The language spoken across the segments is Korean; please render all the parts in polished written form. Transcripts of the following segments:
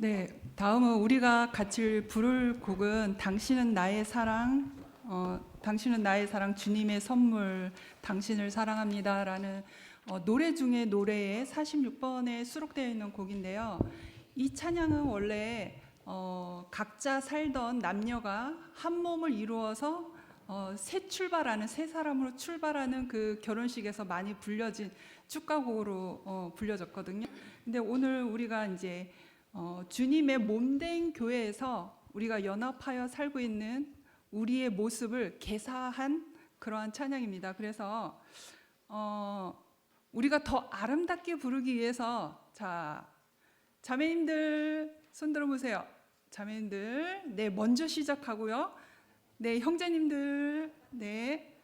네, 다음은 우리가 같이 부를 곡은 당신은 나의 사랑, 당신은 나의 사랑, 주님의 선물, 당신을 사랑합니다라는 노래 중에 노래에 46번에 수록되어 있는 곡인데요. 이 찬양은 원래 각자 살던 남녀가 한 몸을 이루어서 새 출발하는 새 사람으로 출발하는 그 결혼식에서 많이 불려진 축가곡으로 불려졌거든요. 근데 오늘 우리가 이제 주님의 몸된 교회에서 우리가 연합하여 살고 있는 우리의 모습을 개사한 그러한 찬양입니다. 그래서 우리가 더 아름답게 부르기 위해서 자매님들 손 들어보세요. 자매님들, 네, 먼저 시작하고요. 네, 형제님들, 네,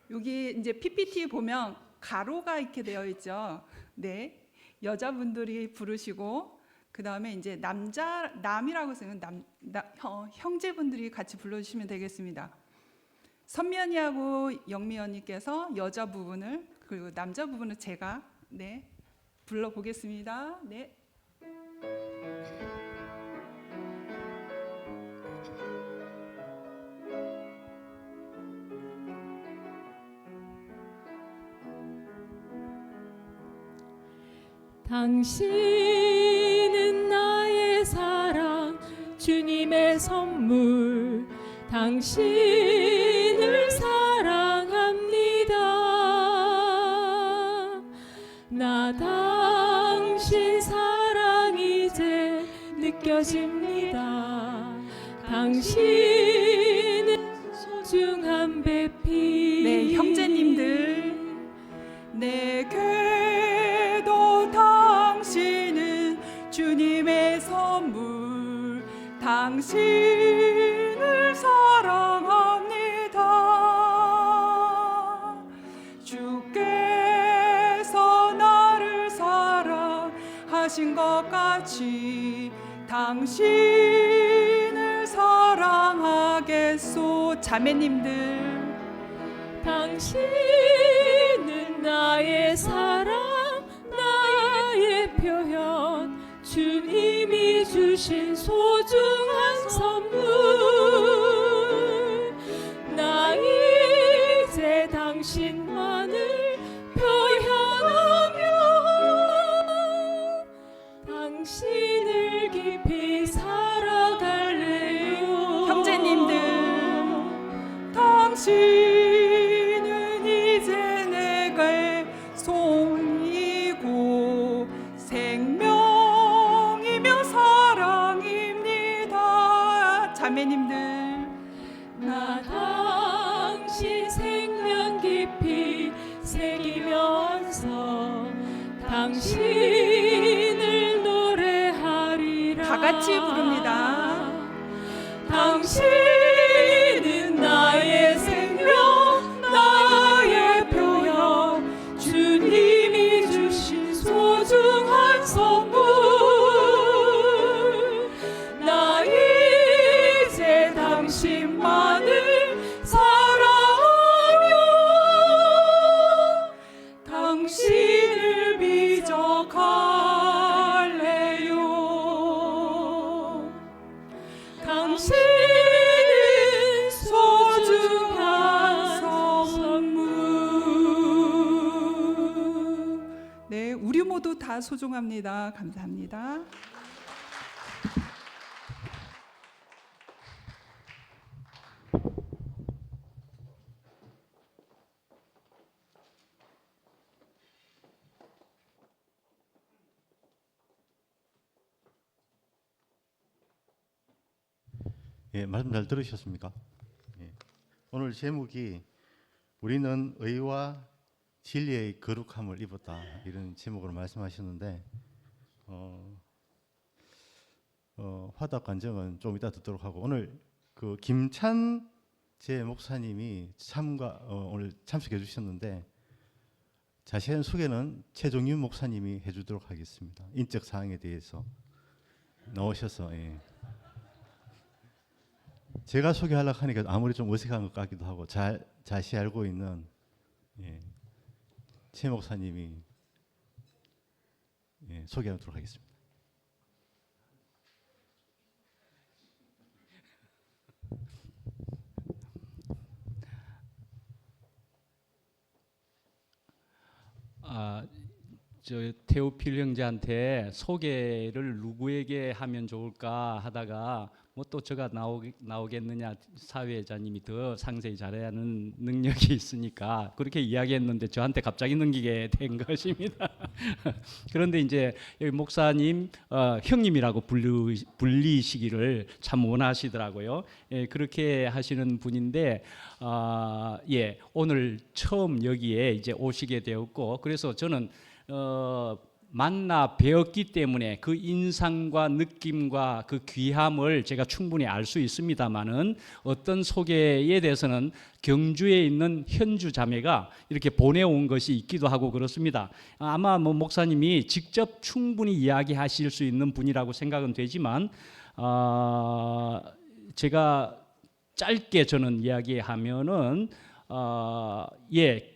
여기 이제 PPT 보면 가로가 이렇게 되어 있죠. 네, 여자분들이 부르시고 그 다음에 이제 남이라고 쓰는 형제분들이 같이 불러주시면 되겠습니다. 선미언니하고 영미 언니께서 여자 부분을, 그리고 남자 부분은 제가 불러보겠습니다. 네. 당신은 나의 사랑, 주님의 선물, 당신을 사랑합니다. 나 당신 사랑 이제 느껴집니다. 당신은 소중한 배필. 네, 형제님들, 내게도 당신은 주님의 선물, 당신을 사랑합니다. 주께서 나를 사랑하신 것 같이 당신을 사랑하겠소. 자매님들, 당신은 나의 사랑, 나의 표현, 주님이 주신 소중한 선물. 나 이제 당신만을 표현하며 당신을 깊이 살아갈래요. 형제님들, 당신은 이제 내게 손이고 생명이며 사랑입니다. 자매님들, 나 당신 생명 깊이 새기면서 당신을 노래하리라. 다 같이 부릅니다. 당신은 나의 생명, 나의 표현, 주님이 주신 소중한 선물. 나 이제 당신만을 사랑하며 당신을 빚어갈래요. 당신은 소중한 선물. 네, 우리 모두 다 소중합니다. 감사합니다. 예, 말씀 잘 들으셨습니까? 예. 오늘 제목이 우리는 의와 진리의 거룩함을 입었다, 이런 제목으로 말씀하셨는데 화답 간증은 좀 이따 듣도록 하고, 오늘 그 김찬 제 목사님이 오늘 참석해 주셨는데 자세한 소개는 최종윤 목사님이 해주도록 하겠습니다. 인적 사항에 대해서 나오셔서 제가 소개하려고 하니까 아무리 좀 어색한 것 같기도 하고 자세히 알고 있는 최 목사님이 소개하도록 하겠습니다. 저 테오필 형제한테 소개를 누구에게 하면 좋을까 하다가 뭐 또 제가 나오겠느냐, 사회자님이 더 상세히 잘해야 하는 능력이 있으니까 그렇게 이야기했는데 저한테 갑자기 넘기게 된 것입니다. 그런데 이제 여기 목사님 형님이라고 불리시기를 참 원하시더라고요. 예, 그렇게 하시는 분인데 예, 오늘 처음 여기에 이제 오시게 되었고, 그래서 저는 만나 뵈었기 때문에 그 인상과 느낌과 그 귀함을 제가 충분히 알 수 있습니다만은, 어떤 소개에 대해서는 경주에 있는 현주 자매가 이렇게 보내온 것이 있기도 하고 그렇습니다. 아마 뭐 목사님이 직접 충분히 이야기하실 수 있는 분이라고 생각은 되지만 제가 짧게 저는 이야기하면은 예,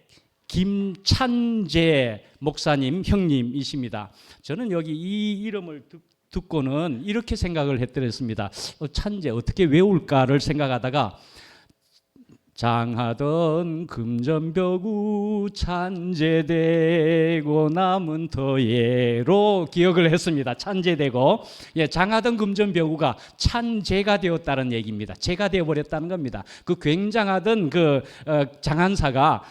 김찬재 목사님 형님이십니다. 저는 여기 이 이름을 듣고는 이렇게 생각을 했더랬습니다. 찬재 어떻게 외울까를 생각하다가 장하던 금전벽우 찬재되고 남은 터예로 기억을 했습니다. 찬재되고, 예, 장하던 금전벽우가 찬재가 되었다는 얘기입니다. 재가 되어버렸다는 겁니다. 그 굉장하던 그 장한사가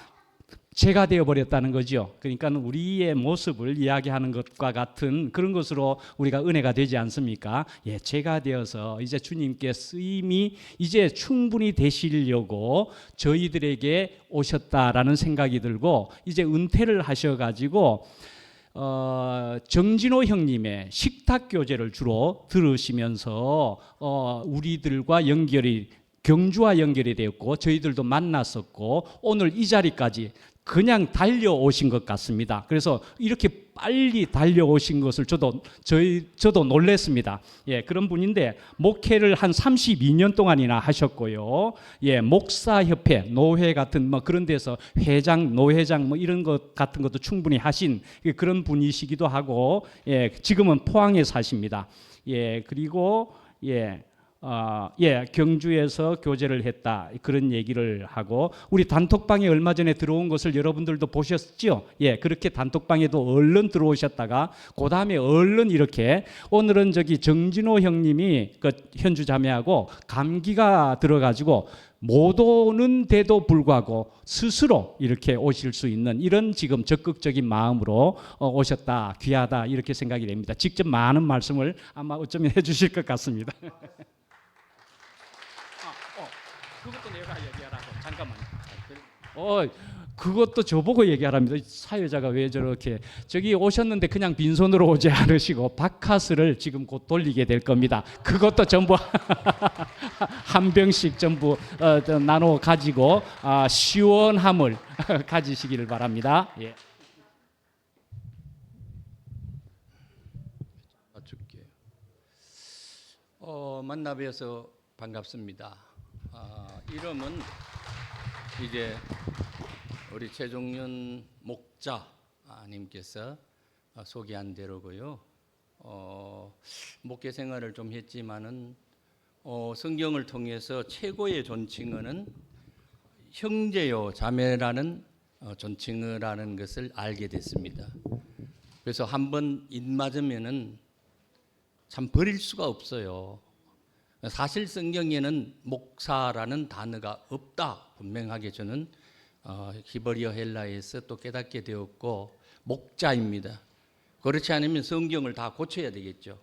죄가 되어버렸다는 거죠. 그러니까 우리의 모습을 이야기하는 것과 같은 그런 것으로 우리가 은혜가 되지 않습니까? 예, 죄가 되어서 이제 주님께 쓰임이 이제 충분히 되시려고 저희들에게 오셨다라는 생각이 들고, 이제 은퇴를 하셔가지고 정진호 형님의 식탁 교제를 주로 들으시면서 우리들과 연결이, 경주와 연결이 되었고 저희들도 만났었고 오늘 이 자리까지 그냥 달려오신 것 같습니다. 그래서 이렇게 빨리 달려오신 것을 저도 놀랐습니다. 예, 그런 분인데 목회를 한 32년 동안이나 하셨고요. 예, 목사협회, 노회 같은 뭐 그런 데서 회장, 노회장 뭐 이런 것 같은 것도 충분히 하신 그런 분이시기도 하고, 예, 지금은 포항에 사십니다. 예, 그리고 예, 경주에서 교제를 했다, 그런 얘기를 하고, 우리 단톡방에 얼마 전에 들어온 것을 여러분들도 보셨죠? 예, 그렇게 단톡방에도 얼른 들어오셨다가 그 다음에 얼른 이렇게, 오늘은 저기 정진호 형님이 그 현주 자매하고 감기가 들어가지고 못 오는데도 불구하고 스스로 이렇게 오실 수 있는 이런 지금 적극적인 마음으로 오셨다, 귀하다, 이렇게 생각이 됩니다. 직접 많은 말씀을 아마 어쩌면 해주실 것 같습니다. 그것도 내가 얘기하라고. 잠깐만. 그것도 저보고 얘기하랍니다. 사회자가 왜 저렇게, 저기 오셨는데 그냥 빈손으로 오지 않으시고 바카스를 지금 곧 돌리게 될 겁니다. 그것도 전부 한 병씩 전부 나눠 가지고 시원함을 가지시기를 바랍니다. 예. 줄게요. 만나 뵈어서 반갑습니다. 이름은 이제 우리 최종윤 목자님께서 소개한 대로고요. 목회 생활을 좀 했지만은 성경을 통해서 최고의 존칭어는 형제요 자매라는 존칭어라는 것을 알게 됐습니다. 그래서 한번 입 맞으면은 참 버릴 수가 없어요. 사실 성경에는 목사라는 단어가 없다, 분명하게 저는 히브리어 헬라에서 또 깨닫게 되었고, 목자입니다. 그렇지 않으면 성경을 다 고쳐야 되겠죠.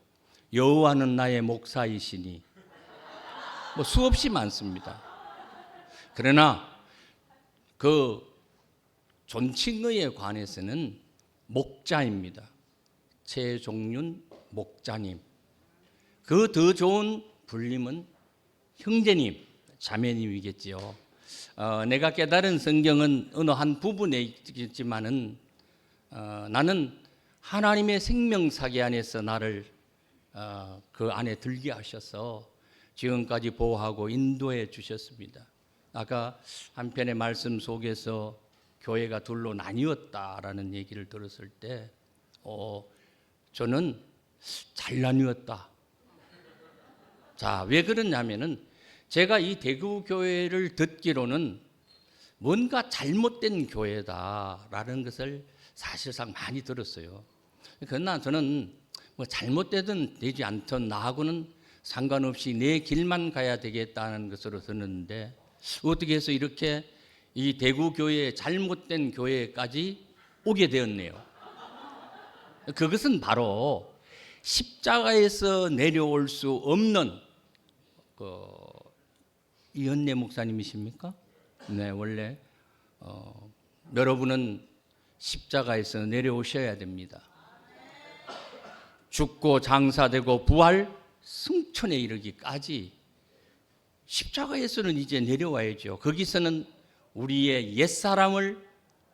여호와는 나의 목사이시니, 뭐 수없이 많습니다. 그러나 그 존칭어에 관해서는 목자입니다. 최종윤 목자님. 그 더 좋은 불림은 형제님, 자매님이겠지요. 내가 깨달은 성경은 어느 한 부분에 있겠지만은 나는 하나님의 생명사계 안에서 나를 그 안에 들게 하셔서 지금까지 보호하고 인도해 주셨습니다. 아까 한편의 말씀 속에서 교회가 둘로 나뉘었다라는 얘기를 들었을 때 저는 잘 나뉘었다. 자, 왜 그러냐면은 제가 이 대구 교회를 듣기로는 뭔가 잘못된 교회다라는 것을 사실상 많이 들었어요. 그러나 저는 뭐 잘못되든 되지 않든 나하고는 상관없이 내 길만 가야 되겠다는 것으로 듣는데 어떻게 해서 이렇게 이 대구 교회의 잘못된 교회까지 오게 되었네요. 그것은 바로 십자가에서 내려올 수 없는 이현내 목사님이십니까? 네, 원래 여러분은 십자가에서 내려오셔야 됩니다. 죽고 장사되고 부활 승천에 이르기까지 십자가에서는 이제 내려와야죠. 거기서는 우리의 옛사람을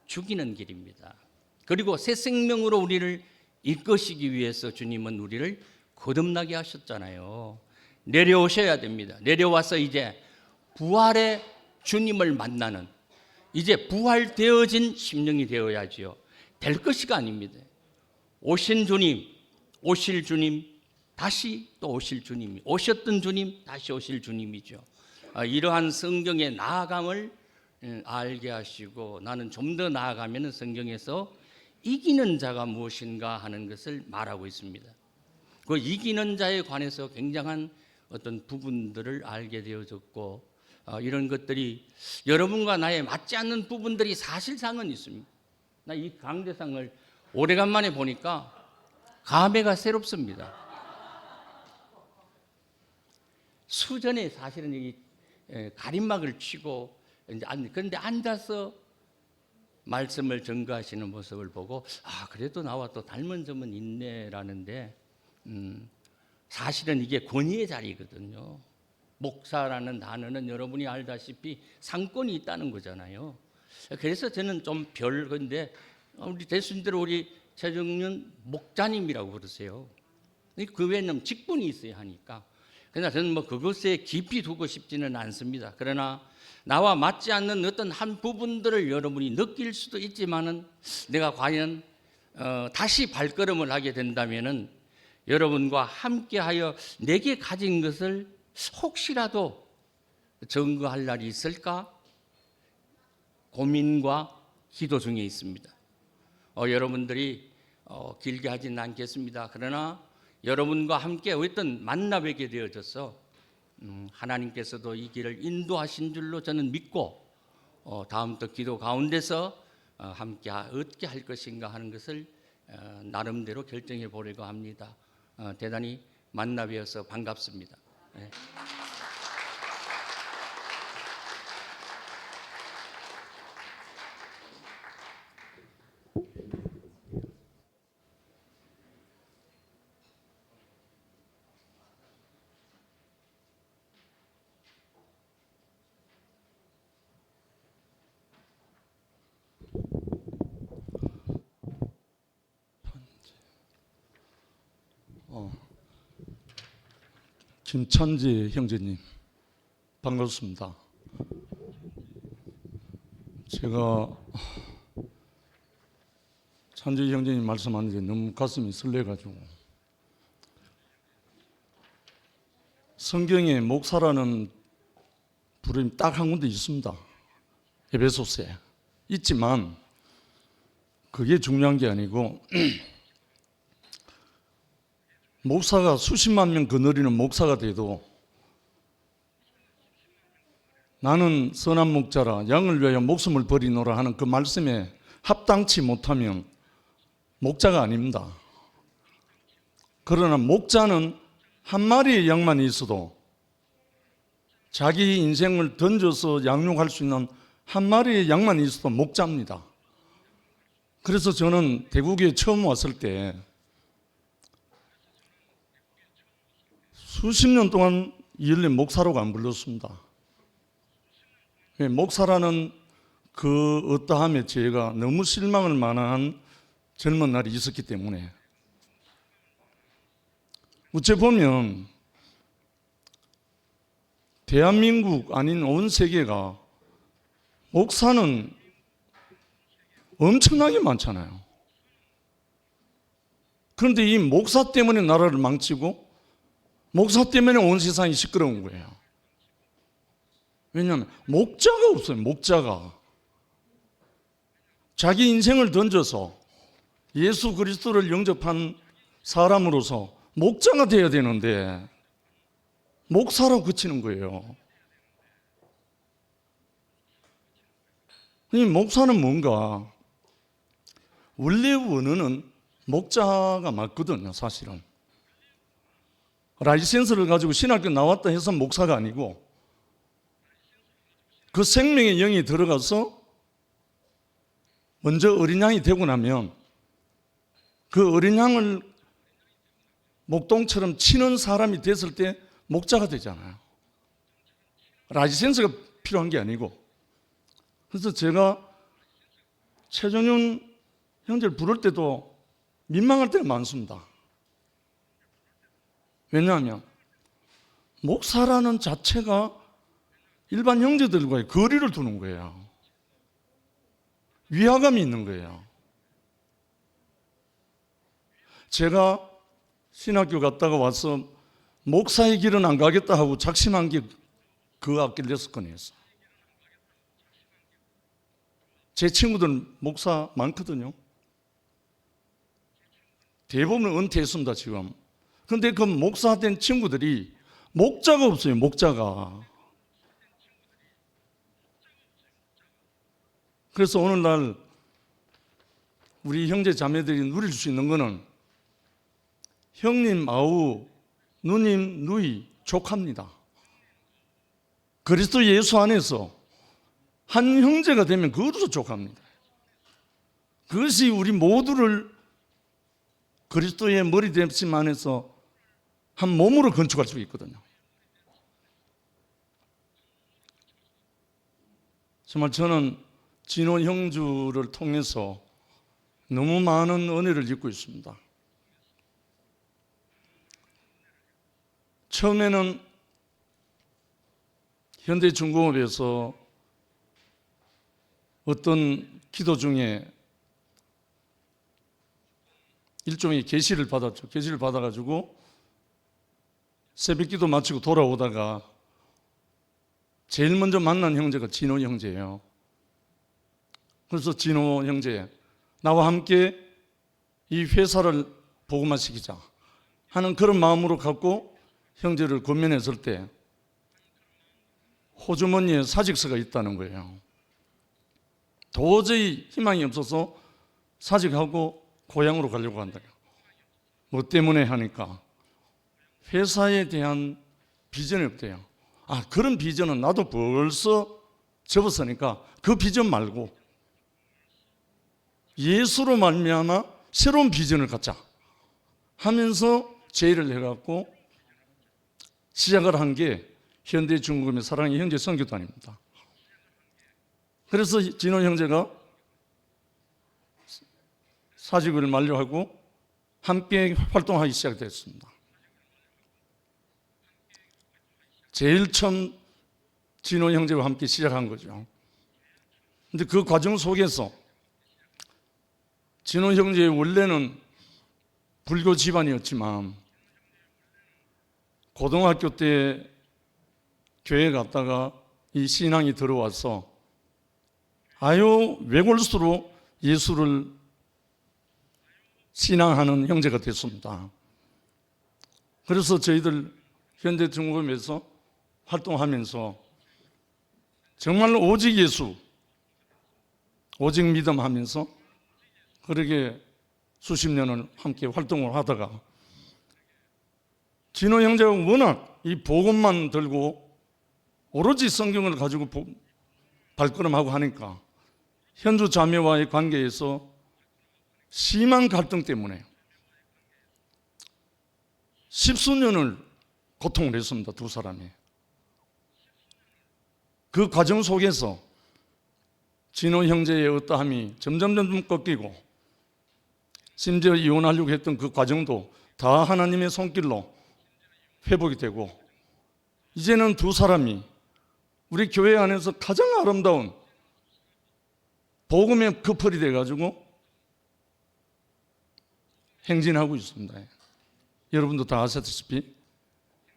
죽이는 길입니다. 그리고 새 생명으로 우리를 이끄시기 위해서 주님은 우리를 거듭나게 하셨잖아요. 내려오셔야 됩니다. 내려와서 이제 부활의 주님을 만나는, 이제 부활되어진 심령이 되어야지요. 될 것이가 아닙니다. 오신 주님, 오실 주님, 다시 또 오실 주님, 오셨던 주님, 다시 오실 주님이죠. 이러한 성경의 나아감을 알게 하시고, 나는 좀 더 나아가면 성경에서 이기는 자가 무엇인가 하는 것을 말하고 있습니다. 그 이기는 자에 관해서 굉장한 어떤 부분들을 알게 되어졌고, 이런 것들이 여러분과 나에 맞지 않는 부분들이 사실상은 있습니다. 나 이 강대상을 오래간만에 보니까 감회가 새롭습니다. 수전에 사실은 이 가림막을 치고 그런데 앉아서 말씀을 전가하시는 모습을 보고 그래도 나와 또 닮은 점은 있네라는데 사실은 이게 권위의 자리거든요. 목사라는 단어는 여러분이 알다시피 상권이 있다는 거잖아요. 그래서 저는 좀 건데 우리 대수님들 우리 최정윤 목자님이라고 그러세요. 그 외에는 직분이 있어야 하니까. 그러나 저는 뭐 그것에 깊이 두고 싶지는 않습니다. 그러나 나와 맞지 않는 어떤 한 부분들을 여러분이 느낄 수도 있지만은 내가 과연 다시 발걸음을 하게 된다면은 여러분과 함께하여 내게 가진 것을 혹시라도 증거할 날이 있을까 고민과 기도 중에 있습니다. 여러분들이 길게 하지는 않겠습니다. 그러나 여러분과 함께 어떤 만나 뵙게 되어져서 하나님께서도 이 길을 인도하신 줄로 저는 믿고 다음부터 기도 가운데서 함께 어떻게 할 것인가 하는 것을 나름대로 결정해 보려고 합니다. 대단히 만나 뵈어서 반갑습니다. 네. 김찬지 형제님 반갑습니다. 제가 찬지 형제님 말씀하는데 너무 가슴이 설레가지고 성경에 목사라는 부름이 딱 한 군데 있습니다. 에베소서에 있지만 그게 중요한 게 아니고 목사가 수십만 명 거느리는 목사가 돼도 나는 선한 목자라 양을 위하여 목숨을 버리노라 하는 그 말씀에 합당치 못하면 목자가 아닙니다. 그러나 목자는 한 마리의 양만 있어도 자기 인생을 던져서 양육할 수 있는 한 마리의 양만 있어도 목자입니다. 그래서 저는 대구교에 처음 왔을 때 수십 년 동안 이을린 목사라고 안 불렀습니다. 목사라는 그 어떠함에 제가 너무 실망을 만한 젊은 날이 있었기 때문에 어째 보면 대한민국 아닌 온 세계가 목사는 엄청나게 많잖아요. 그런데 이 목사 때문에 나라를 망치고 목사 때문에 온 세상이 시끄러운 거예요. 왜냐하면 목자가 없어요. 목자가. 자기 인생을 던져서 예수 그리스도를 영접한 사람으로서 목자가 되어야 되는데 목사로 그치는 거예요. 이 목사는 뭔가 원래 원어는 목자가 맞거든요. 사실은 라이센스를 가지고 신학교 나왔다 해서 목사가 아니고 그 생명의 영이 들어가서 먼저 어린 양이 되고 나면 그 어린 양을 목동처럼 치는 사람이 됐을 때 목자가 되잖아요. 라이센스가 필요한 게 아니고. 그래서 제가 최종윤 형제를 부를 때도 민망할 때가 많습니다. 왜냐하면 목사라는 자체가 일반 형제들과의 거리를 두는 거예요. 위화감이 있는 거예요. 제가 신학교 갔다가 와서 목사의 길은 안 가겠다 하고 작심한 게 그 아킬레스건이었어요. 제 친구들 목사 많거든요. 대부분 은퇴했습니다, 지금. 근데 그 목사 된 친구들이 목자가 없어요, 목자가. 그래서 오늘날 우리 형제 자매들이 누릴 수 있는 거는 형님, 아우, 누님, 누이, 조카입니다. 그리스도 예수 안에서 한 형제가 되면 그것도 조카입니다. 그것이 우리 모두를 그리스도의 머리 됨심 안에서 한 몸으로 건축할 수 있거든요. 정말 저는 진호 형주를 통해서 너무 많은 은혜를 입고 있습니다. 처음에는 현대중공업에서 어떤 기도 중에 일종의 계시를 받았죠. 계시를 받아가지고 새벽기도 마치고 돌아오다가 제일 먼저 만난 형제가 진호 형제예요. 그래서 진호 형제, 나와 함께 이 회사를 복음화시키자 하는 그런 마음으로 갖고 형제를 권면했을 때 호주머니에 사직서가 있다는 거예요. 도저히 희망이 없어서 사직하고 고향으로 가려고 한다. 뭐 때문에 하니까 회사에 대한 비전이 없대요. 아, 그런 비전은 나도 벌써 접었으니까 그 비전 말고 예수로 말미암아 새로운 비전을 갖자 하면서 제의를 해갖고 시작을 한 게 현대중공업의 사랑의 형제 선교단입니다. 그래서 진호 형제가 사직을 만료하고 함께 활동하기 시작됐습니다. 제일 처음 진호 형제와 함께 시작한 거죠. 근데 그 과정 속에서 진호 형제 원래는 불교 집안이었지만 고등학교 때 교회 갔다가 이 신앙이 들어와서 아유 외골수로 예수를 신앙하는 형제가 됐습니다. 그래서 저희들 현대중공업에서 활동하면서 정말로 오직 예수, 오직 믿음 하면서 그렇게 수십 년을 함께 활동을 하다가 진호 형제가 워낙 이 복음만 들고 오로지 성경을 가지고 발걸음하고 하니까 현주 자매와의 관계에서 심한 갈등 때문에 십수년을 고통을 했습니다. 두 사람이. 그 과정 속에서 진호 형제의 어떠함이 점점 꺾이고 심지어 이혼하려고 했던 그 과정도 다 하나님의 손길로 회복이 되고 이제는 두 사람이 우리 교회 안에서 가장 아름다운 복음의 커플이 돼가지고 행진하고 있습니다. 여러분도 다 아시다시피.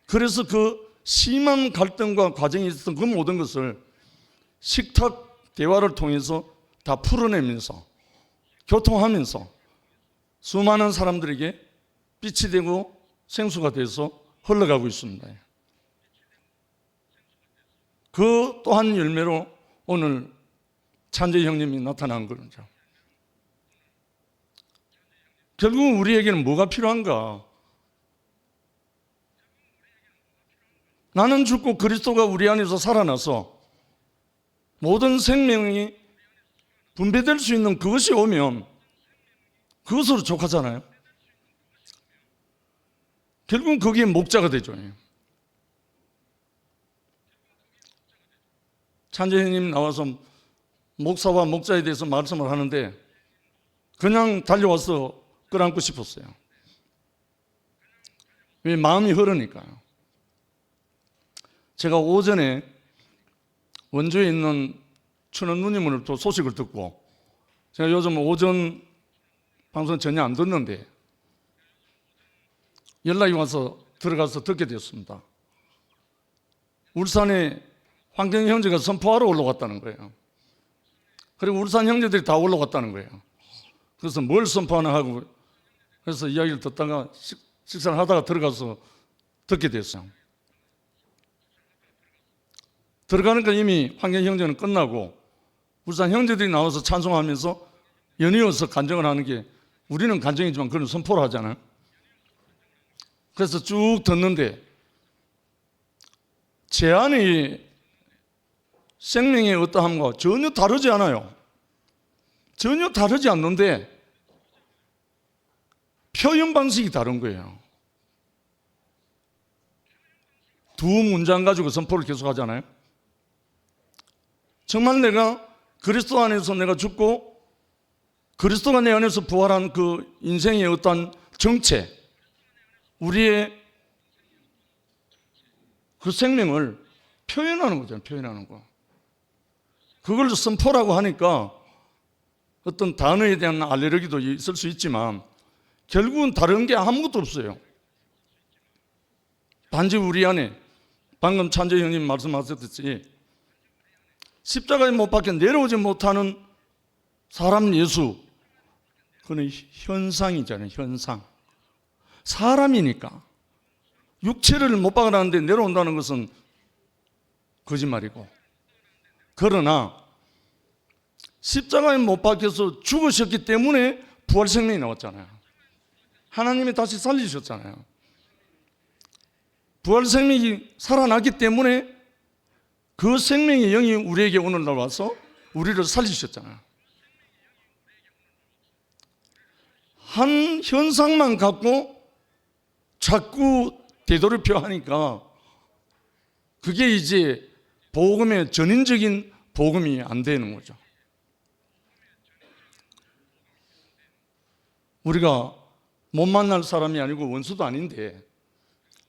그래서 그 심한 갈등과 과정이 있었던 그 모든 것을 식탁 대화를 통해서 다 풀어내면서 교통하면서 수많은 사람들에게 빛이 되고 생수가 돼서 흘러가고 있습니다. 그 또한 열매로 오늘 찬재 형님이 나타난 거죠. 결국 우리에게는 뭐가 필요한가? 나는 죽고 그리스도가 우리 안에서 살아나서 모든 생명이 분배될 수 있는 그것이 오면 그것으로 족하잖아요. 결국은 거기에 목자가 되죠. 찬재님 나와서 목사와 목자에 대해서 말씀을 하는데 그냥 달려와서 끌어안고 싶었어요. 왜? 마음이 흐르니까요. 제가 오전에 원주에 있는 춘원 누님을 또 소식을 듣고, 제가 요즘 오전 방송 전혀 안 듣는데 연락이 와서 들어가서 듣게 되었습니다. 울산에 황경 형제가 선포하러 올라갔다는 거예요. 그리고 울산 형제들이 다 올라갔다는 거예요. 그래서 뭘 선포하나 하고, 그래서 이야기를 듣다가 식사를 하다가 들어가서 듣게 됐어요. 들어가니까 이미 황경 형제는 끝나고 울산 형제들이 나와서 찬송하면서 연이어서 간증을 하는 게, 우리는 간증이지만 그런 선포를 하잖아요. 그래서 쭉 듣는데 제 안의 생명의 어떠함과 전혀 다르지 않아요. 전혀 다르지 않는데 표현 방식이 다른 거예요. 두 문장 가지고 선포를 계속 하잖아요. 정말 내가 그리스도 안에서 내가 죽고 그리스도가 내 안에서 부활한 그 인생의 어떤 정체, 우리의 그 생명을 표현하는 거잖아요. 표현하는 거. 그걸 선포라고 하니까 어떤 단어에 대한 알레르기도 있을 수 있지만 결국은 다른 게 아무것도 없어요. 단지 우리 안에 방금 찬재 형님 말씀하셨듯이 십자가에 못 박혀 내려오지 못하는 사람 예수, 그건 현상이잖아요. 현상. 사람이니까 육체를 못 박아놨는데 내려온다는 것은 거짓말이고, 그러나 십자가에 못 박혀서 죽으셨기 때문에 부활 생명이 나왔잖아요. 하나님이 다시 살리셨잖아요. 부활 생명이 살아났기 때문에 그 생명의 영이 우리에게 오늘날 와서 우리를 살리셨잖아요. 한 현상만 갖고 자꾸 되돌이표 하니까 그게 이제 복음의 전인적인 복음이 안 되는 거죠. 우리가 못 만날 사람이 아니고 원수도 아닌데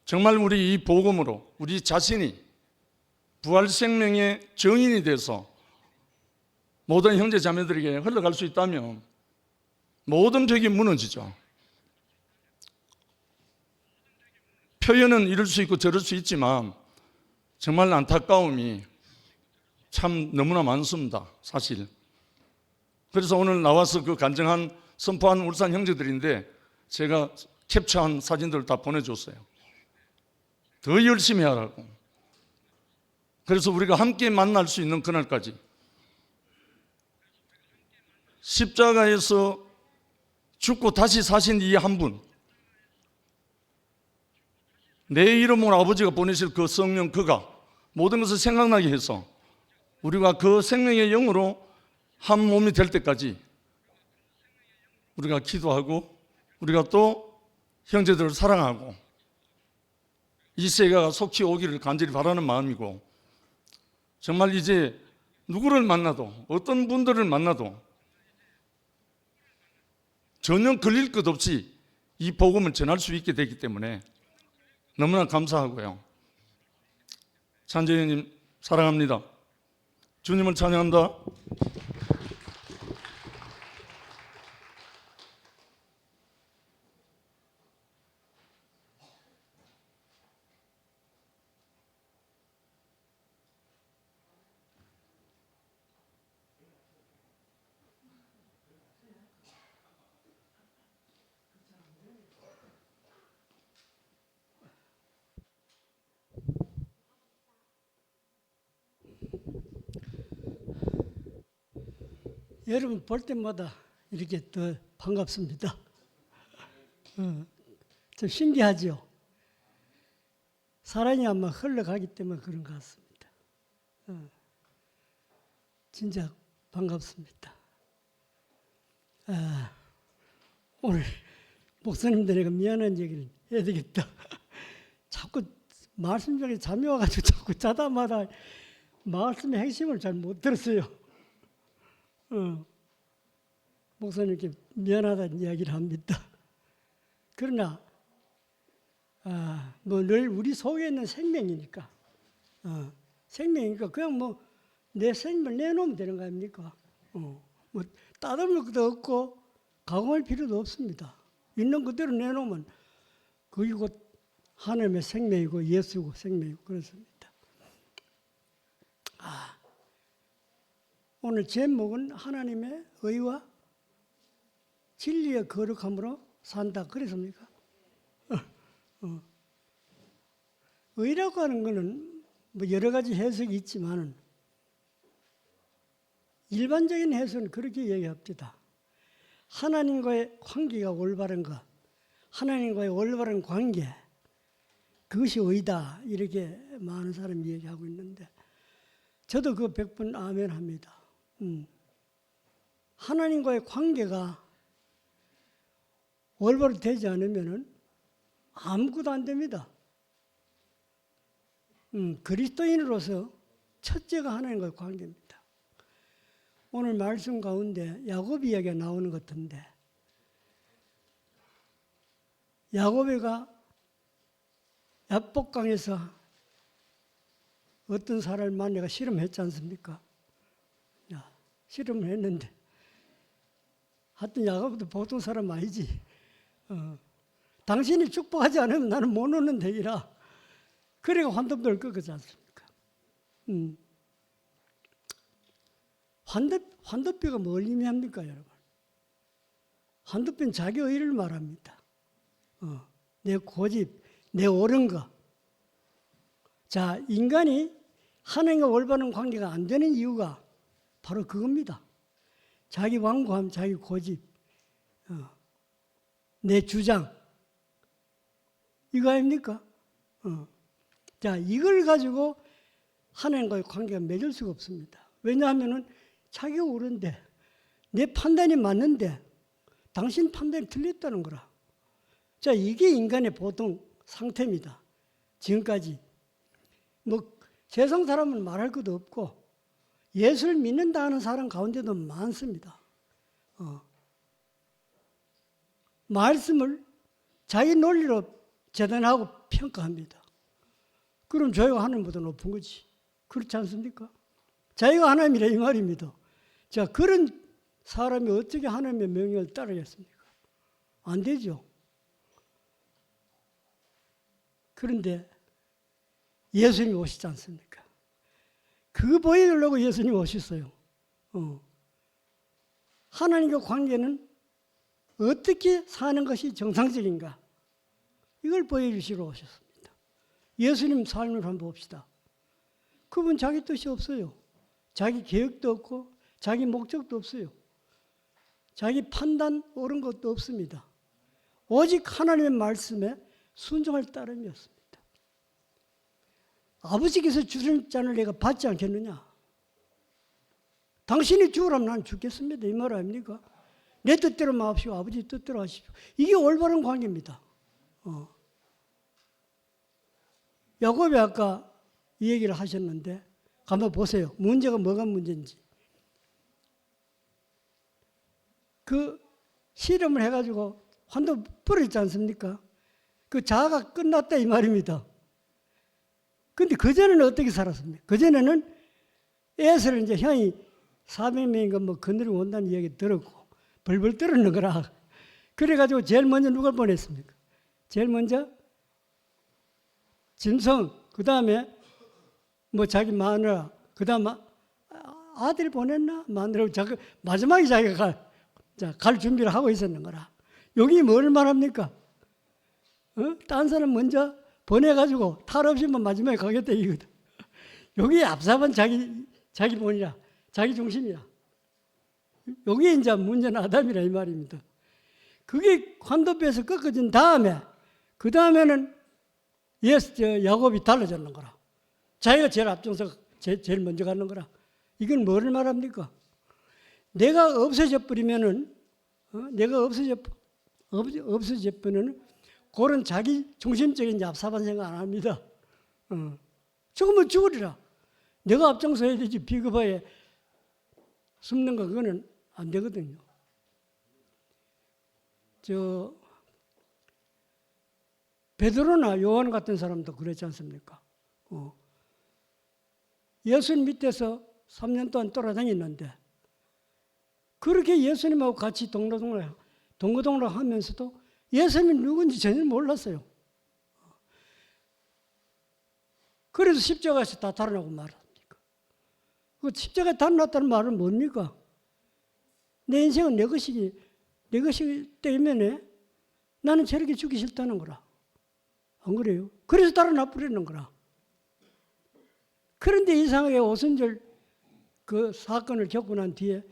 정말 우리 이 복음으로 우리 자신이 부활 생명의 정인이 돼서 모든 형제 자매들에게 흘러갈 수 있다면 모든 벽이 무너지죠. 표현은 이럴 수 있고 저럴 수 있지만 정말 안타까움이 참 너무나 많습니다. 사실. 그래서 오늘 나와서 그 간증한 선포한 울산 형제들인데 제가 캡처한 사진들을 다 보내줬어요. 더 열심히 하라고. 그래서 우리가 함께 만날 수 있는 그날까지 십자가에서 죽고 다시 사신 이 한 분, 내 이름으로 아버지가 보내실 그 성령, 그가 모든 것을 생각나게 해서 우리가 그 생명의 영으로 한 몸이 될 때까지 우리가 기도하고 우리가 또 형제들을 사랑하고 이 세계가 속히 오기를 간절히 바라는 마음이고, 정말 이제 누구를 만나도 어떤 분들을 만나도 전혀 걸릴 것 없이 이 복음을 전할 수 있게 되기 때문에 너무나 감사하고요. 찬재님 사랑합니다. 주님을 찬양한다. 여러분 볼 때마다 이렇게 더 반갑습니다. 좀 신기하죠? 사랑이 아마 흘러가기 때문에 그런 것 같습니다. 진짜 반갑습니다. 오늘 목사님들에게 미안한 얘기를 해야 되겠다. 자꾸 말씀 중에 잠이 와가지고 자꾸 자다마다 말씀의 핵심을 잘 못 들었어요. 목사님께 미안하다는 이야기를 합니다. 그러나 뭐 늘 우리 속에 있는 생명이니까 생명이니까 그냥 뭐 내 생명을 내놓으면 되는 거 아닙니까? 뭐 따돌릴 것도 없고 가공할 필요도 없습니다. 있는 그대로 내놓으면 그게 곧 하나님의 생명이고 예수고 생명이고 그렇습니다. 오늘 제목은 하나님의 의와 진리의 거룩함으로 산다. 그랬습니까? 의라고 하는 것은 뭐 여러 가지 해석이 있지만 일반적인 해석은 그렇게 얘기합니다. 하나님과의 관계가 올바른 것, 하나님과의 올바른 관계, 그것이 의다. 이렇게 많은 사람이 얘기하고 있는데 저도 그 100번 아멘 합니다. 하나님과의 관계가 올바로 되지 않으면 아무것도 안 됩니다. 그리스도인으로서 첫째가 하나님과의 관계입니다. 오늘 말씀 가운데 야곱 이야기가 나오는 것 같은데 야곱이가 야복강에서 어떤 사람을 만나가 실험했지 않습니까? 실험을 했는데 하여튼 야곱도 보통 사람 아니지. 당신이 축복하지 않으면 나는 못 오는 데이라. 그래가 환dob도를 꺾었지 않습니까? 환dob뼈가 뭘 의미합니까, 여러분? 환dob뼈는 자기 의를 말합니다. 내 고집, 내 옳은 것. 자, 인간이 하나님과 올바른 관계가 안 되는 이유가 바로 그겁니다. 자기 완고함, 자기 고집, 내 주장. 이거 아닙니까? 자, 이걸 가지고 하나님과의 관계가 맺을 수가 없습니다. 왜냐하면 자기가 옳은데 내 판단이 맞는데 당신 판단이 틀렸다는 거라. 자, 이게 인간의 보통 상태입니다. 지금까지. 뭐 세상 사람은 말할 것도 없고 예수를 믿는다 하는 사람 가운데도 많습니다. 말씀을 자기 논리로 재단하고 평가합니다. 그럼 자기가 하나님보다 높은 거지. 그렇지 않습니까? 자기가 하나님이라 이 말입니다. 자, 그런 사람이 어떻게 하나님의 명령을 따르겠습니까? 안 되죠. 그런데 예수님이 오시지 않습니까? 그거 보여주려고 예수님이 오셨어요. 하나님과 관계는 어떻게 사는 것이 정상적인가? 이걸 보여주시러 오셨습니다. 예수님 삶을 한번 봅시다. 그분 자기 뜻이 없어요. 자기 계획도 없고 자기 목적도 없어요. 자기 판단 옳은 것도 없습니다. 오직 하나님의 말씀에 순종할 따름이었습니다. 아버지께서 주신 잔을 내가 받지 않겠느냐? 당신이 죽으라면 난 죽겠습니다. 이 말 아닙니까? 내 뜻대로 마옵시고 아버지 뜻대로 하십시오. 이게 올바른 관계입니다. 야곱이 아까 이 얘기를 하셨는데 한번 보세요. 문제가 뭐가 문제인지. 그 실험을 해가지고 환도 뿌렸지 않습니까? 그 자아가 끝났다 이 말입니다. 근데 그전에는 어떻게 살았습니까? 그전에는 에서를 이제 형이 400명인가 뭐 건드리고 온다는 이야기 들었고 벌벌 떨었는 거라. 그래가지고 제일 먼저 누굴 보냈습니까? 제일 먼저 짐승, 그 다음에 뭐 자기 마누라, 그 다음 아들 보냈나? 마누라, 마지막에 자기가 갈 준비를 하고 있었는 거라. 여기 뭘 말합니까? 딴 사람 먼저 보내가지고 탈 없이 마지막에 가겠다 이거든. 여기 앞사ban 자기 본이라, 자기 중심이라. 여기 이제 문제는 아담이라 이 말입니다. 그게 환도뼈에서 꺾어진 다음에 그 다음에는 야곱이 달라졌는 거라. 자기가 제일 앞장서 제일 먼저 가는 거라. 이건 뭐를 말합니까? 내가 없어져 버리면은 내가 없어져 버리면은 그런 자기 중심적인 얍삽한 생각 안 합니다. 죽으면 죽으리라. 내가 앞장서야 되지 비겁하게 숨는 거 그거는 안 되거든요. 베드로나 요한 같은 사람도 그랬지 않습니까? 예수님 밑에서 3년 동안 돌아다녔는데 그렇게 예수님하고 같이 동거동락 하면서도 예수님이 누군지 전혀 몰랐어요. 그래서 십자가에서 다 달아나고 말합니까? 그 십자가에 달아났다는 말은 뭡니까? 내 인생은 내 것이기 때문에 나는 저렇게 죽기 싫다는 거라. 안 그래요? 그래서 달아나 버리는 거라. 그런데 이상하게 오순절 그 사건을 겪고 난 뒤에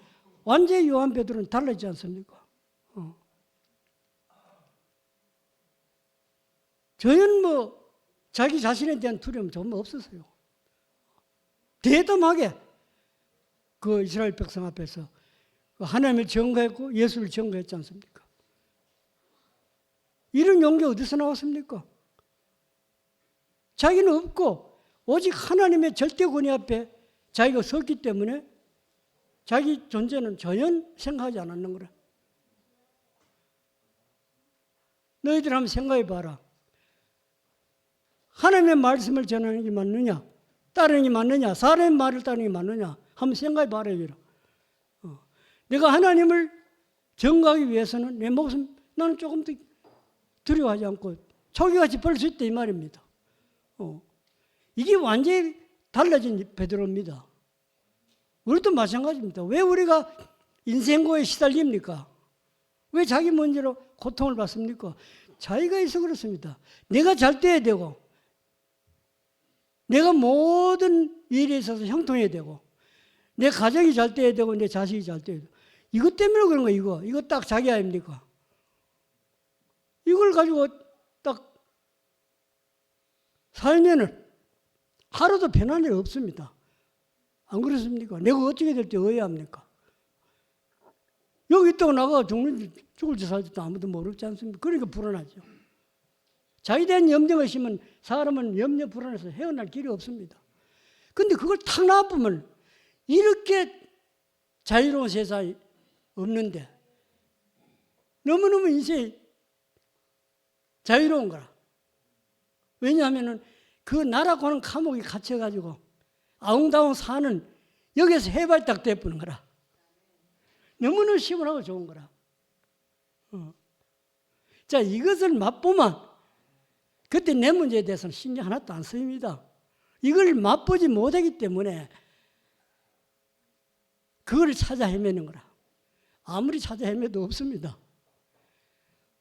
완전히 요한 베드로는 달라지지 않습니까? 전혀 자기 자신에 대한 두려움 전혀 없었어요. 대담하게 그 이스라엘 백성 앞에서 하나님을 증거했고 예수를 증거했지 않습니까? 이런 용기 어디서 나왔습니까? 자기는 없고 오직 하나님의 절대 권위 앞에 자기가 섰기 때문에 자기 존재는 전혀 생각하지 않았는 거라. 너희들 한번 생각해 봐라. 하나님의 말씀을 전하는 게 맞느냐? 따르는 게 맞느냐? 사람의 말을 따르는 게 맞느냐? 한번 생각해 봐라. 내가 하나님을 증거하기 위해서는 내 목숨 나는 조금 더 두려워하지 않고 초기같이 벌 수 있다 이 말입니다. 이게 완전히 달라진 베드로입니다. 우리도 마찬가지입니다. 왜 우리가 인생고에 시달립니까? 왜 자기 먼저로 고통을 받습니까? 자기가 있어 그렇습니다. 내가 잘 돼야 되고 내가 모든 일에 있어서 형통해야 되고 내 가정이 잘 돼야 되고 내 자식이 잘 돼야 되고 이것 때문에 그런 거 이거 딱 자기 아닙니까? 이걸 가지고 딱 살면은 하루도 편한 일 없습니다. 안 그렇습니까? 내가 어떻게 될지 의아합니까? 여기 있다가 나가 죽을지 살지도 아무도 모르지 않습니까? 그러니까 불안하죠. 자기에 대한 염려가 있으면 사람은 염려 불안해서 헤어날 길이 없습니다. 근데 그걸 탁 놔보면 이렇게 자유로운 세상이 없는데 너무너무 인생이 자유로운 거라. 왜냐하면 그 나라고 하는 감옥에 갇혀가지고 아웅다웅 사는 여기에서 해발딱 돼버는 거라. 너무너무 시원하고 좋은 거라. 자, 이것을 맛보면 그때 내 문제에 대해서는 신경 하나도 안 쓰입니다. 이걸 맛보지 못하기 때문에 그걸 찾아 헤매는 거라. 아무리 찾아 헤매도 없습니다.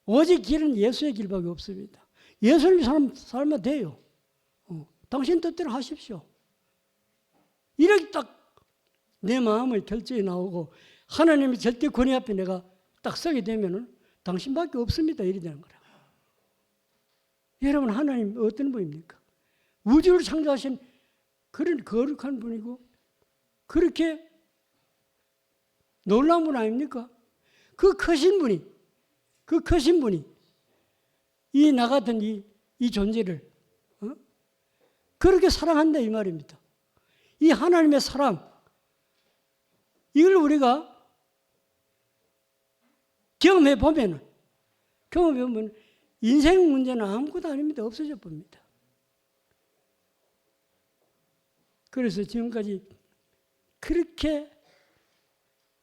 오직 길은 예수의 길밖에 없습니다. 예수님 살면 돼요. 당신 뜻대로 하십시오. 이렇게 딱 내 마음의 결정이 나오고 하나님의 절대 권위 앞에 내가 딱 서게 되면은 당신밖에 없습니다. 이래 되는 거라. 여러분 하나님 어떤 분입니까? 우주를 창조하신 그런 거룩한 분이고 그렇게 놀라운 분 아닙니까? 그 크신 분이 이 나 같은 이 존재를 그렇게 사랑한다 이 말입니다. 이 하나님의 사랑 이걸 우리가 경험해 보면 인생 문제는 아무것도 아닙니다. 없어져 봅니다. 그래서 지금까지 그렇게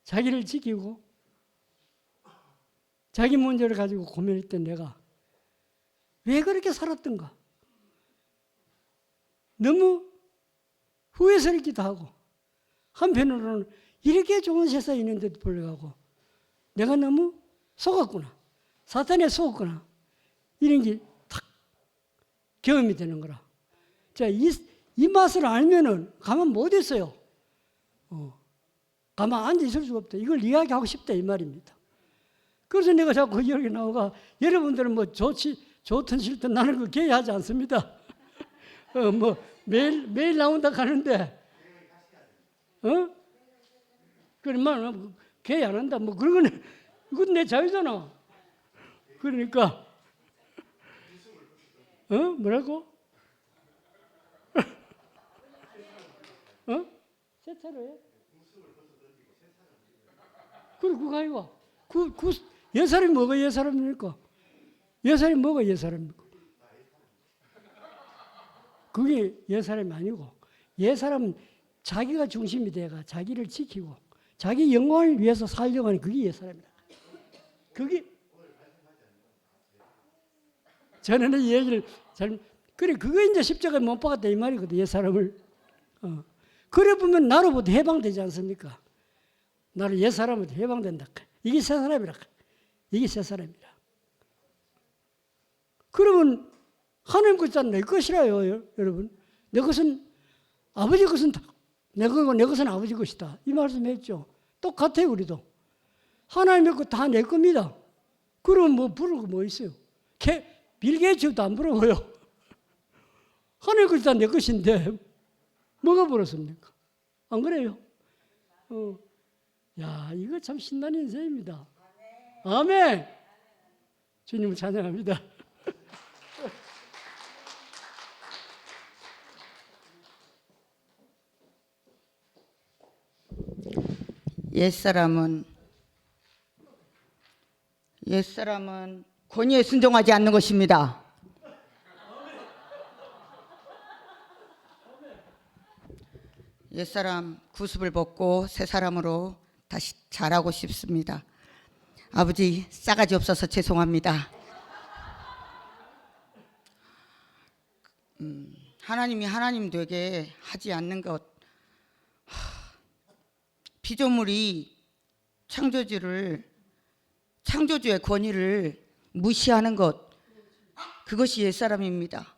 자기를 지키고 자기 문제를 가지고 고민했던 내가 왜 그렇게 살았던가? 너무 후회스럽기도 하고 한편으로는 이렇게 좋은 세상이 있는데도 불구하고 내가 너무 속았구나. 사탄에 속았구나. 이런 게 탁 경험이 되는 거라. 자, 이 맛을 알면은 가만 못 있어요. 가만 앉아 있을 수가 없다. 이걸 이야기하고 싶다 이 말입니다. 그래서 내가 자꾸 여기 나오가 여러분들은 뭐 좋든 싫든 나는 그 개의하지 않습니다. 뭐 매일 나온다 가는데 그러면 개의 안 한다. 뭐 그런 거는 이건 내 자유잖아. 그러니까 뭐라고? 세차로 해? 그거 아이가 옛사람이 뭐가 옛사람입니까? 옛사람이 뭐가 옛사람입니까? 그게 옛사람이 아니고 옛사람은 자기가 중심이 돼가 자기를 지키고 자기 영광을 위해서 살려고 하는 그게 옛사람이다. 그게 저는 이 얘기를 그래 그거 이제 십자가에 못 박았다 이 말이거든 옛사람을. 그래 보면 나로부터 해방되지 않습니까? 나를 옛사람부터 해방된다. 이게 새 사람이라. 이게 새 사람이라. 그러면 하나님 것은 내 것이라요, 여러분. 내 것은 아버지 것은 내 거고 내 것은 아버지 것이다. 이 말씀했죠. 똑같아요, 우리도. 하나님의 것 다 내 겁니다. 그러면 뭐 부를 거 뭐 있어요? 빌 게이츠도 안 부러워요. 하나님 것이 다 내 것인데 뭐가 부럽습니까? 안 그래요? 야, 이거 참 신나는 인생입니다. 아멘. 주님을 찬양합니다. 옛사람은 권위에 순종하지 않는 것입니다. 옛사람 구습을 벗고 새 사람으로 다시 자라고 싶습니다. 아버지 싸가지 없어서 죄송합니다. 하나님이 하나님 되게 하지 않는 것, 피조물이 창조주의 권위를 무시하는 것, 그것이 옛사람입니다.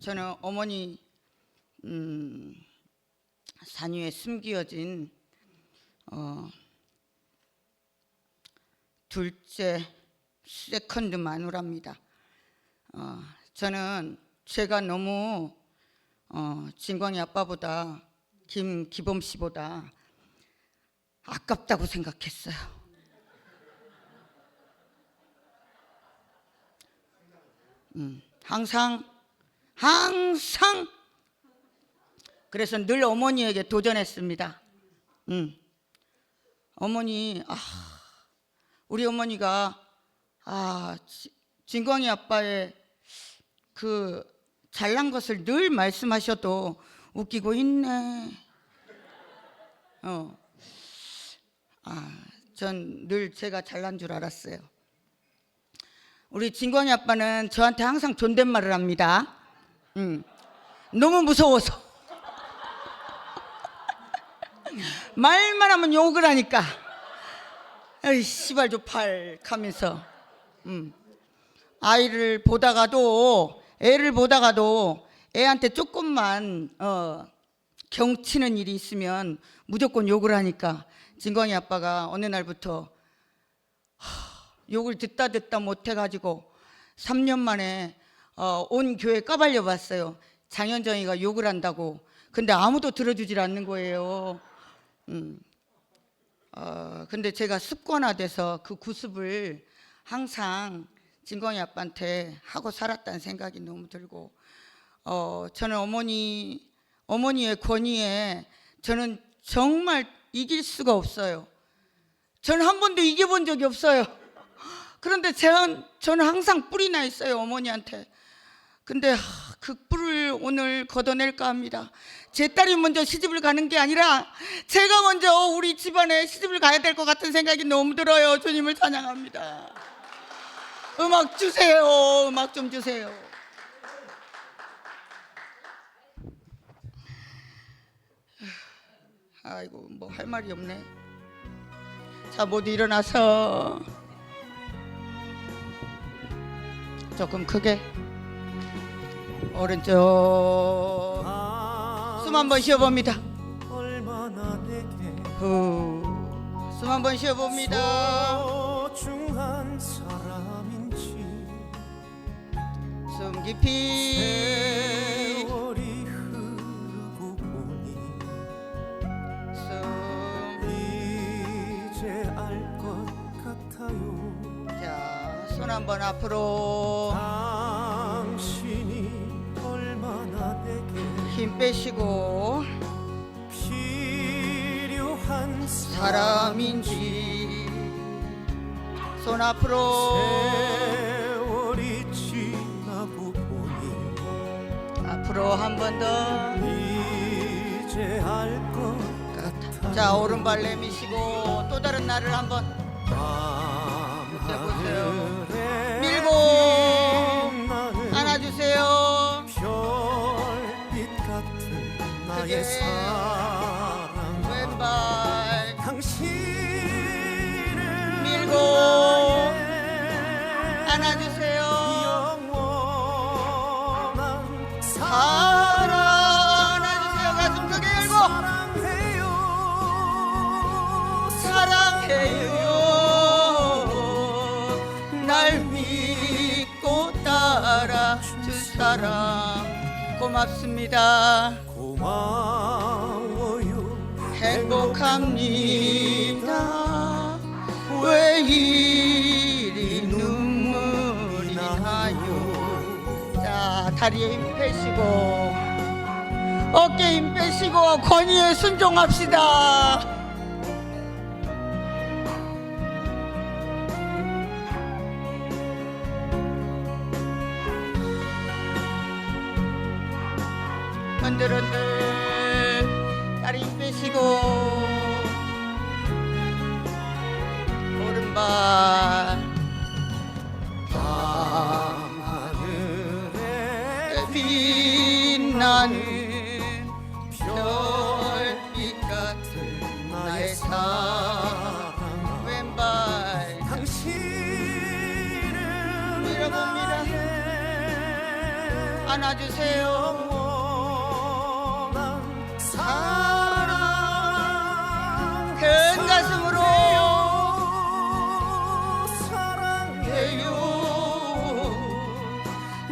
저는 어머니 산 위에 숨겨진 둘째 세컨드 마누라입니다. 저는 제가 너무 진광이 아빠보다 김기범 씨보다 아깝다고 생각했어요. 항상 그래서 늘 어머니에게 도전했습니다. 어머니, 우리 어머니가 진광이 아빠의 그 잘난 것을 늘 말씀하셔도 웃기고 있네. 전 늘 제가 잘난 줄 알았어요. 우리 진광이 아빠는 저한테 항상 존댓말을 합니다. 너무 무서워서 말만 하면 욕을 하니까 에이 씨발 조팔 하면서 애를 보다가도 애한테 조금만 경치는 일이 있으면 무조건 욕을 하니까 진광이 아빠가 어느 날부터 욕을 듣다 못해가지고 3년 만에 온 교회 까발려 봤어요. 장현정이가 욕을 한다고. 근데 아무도 들어주질 않는 거예요. 근데 제가 습관화돼서 그 구습을 항상 진광이 아빠한테 하고 살았다는 생각이 너무 들고, 저는 어머니의 권위에 저는 정말 이길 수가 없어요. 저는 한 번도 이겨본 적이 없어요. 그런데 저는 항상 뿔이 나 있어요, 어머니한테. 근데 그 뿔을 오늘 걷어낼까 합니다. 제 딸이 먼저 시집을 가는 게 아니라 제가 먼저 우리 집안에 시집을 가야 될 것 같은 생각이 너무 들어요. 주님을 찬양합니다. 음악 주세요. 음악 좀 주세요. 아이고 뭐 할 말이 없네. 자, 모두 일어나서 조금 크게. 오른쪽. 숨 한번 쉬어봅니다. 후. 숨 한번 쉬어봅니다. 소중한 사람인지 숨 깊이. 세월이 흐르고 보니 숨. 이제 알 것 같아요. 자, 손 한번 앞으로. 당신이 얼마나 내게 힘 빼시고. 필요한 사람인지. 손 앞으로. 세월이 지나고 보니 앞으로 한 번 더. 이제 알 것 같아. 자, 오른발 내미시고 또 다른 날을 한번 보세요. 밀고 안아주세요. 별빛 같은 나의 그게 사랑 왼발 당신을 밀고 안아주세요. 영원한 사랑 안아주세요. 가슴 크게 열고 사랑해요. 날 믿고 따라줄 사람 고맙습니다. 고마워요. 행복합니다. 왜 이리 눈물이 나요. 자, 다리에 힘 빼시고 어깨에 힘 빼시고 권위에 순종합시다. 흔들흔들 다리 힘 빼시고 오른발 밤하늘에 빛나는 별빛 같은 나의 사랑 왼발 당신을 밀어봅니다. 안아주세요. 사랑 큰 가슴으로 사랑해요.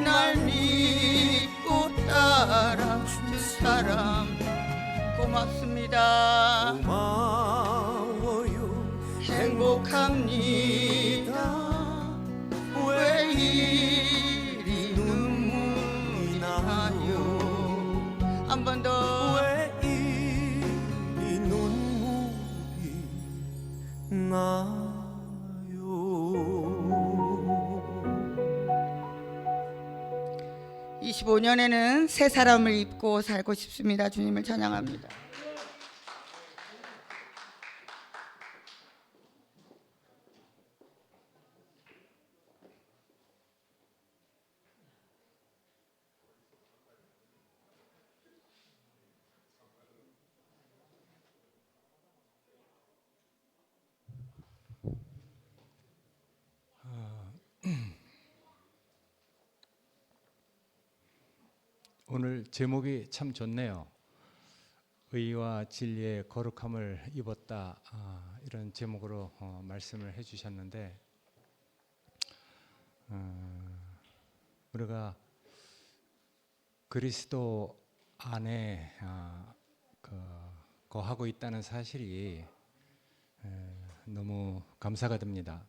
날 믿고 따라줄 사람 고맙습니다. 고마워요. 행복합니다. 왜 이리 눈물이 나요. 한 번 더. 왜 이리 눈물이 나요. 25년에는 새 사람을 입고 살고 싶습니다. 주님을 찬양합니다. 오늘 제목이 참 좋네요. 의와 진리의 거룩함을 입었다, 이런 제목으로 말씀을 해주셨는데, 우리가 그리스도 안에 거하고 있다는 사실이 너무 감사가 됩니다.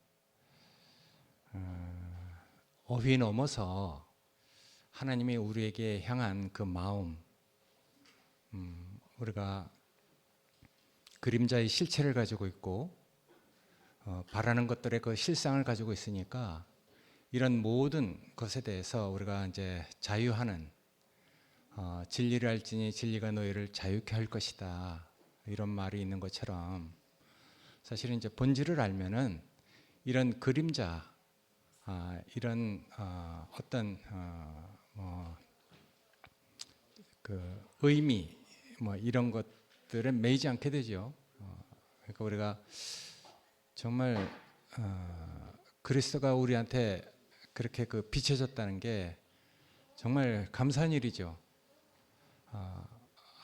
어휘 넘어서 하나님이 우리에게 향한 그 마음, 우리가 그림자의 실체를 가지고 있고 바라는 것들의 그 실상을 가지고 있으니까 이런 모든 것에 대해서 우리가 이제 자유하는, 진리를 알지니 진리가 너희를 자유케 할 것이다, 이런 말이 있는 것처럼, 사실은 이제 본질을 알면은 이런 그림자, 이런 어떤 그 의미, 이런 것들에 매이지 않게 되죠. 그러니까 우리가 정말 그리스도가 우리한테 그렇게 그 비춰졌다는 게 정말 감사한 일이죠.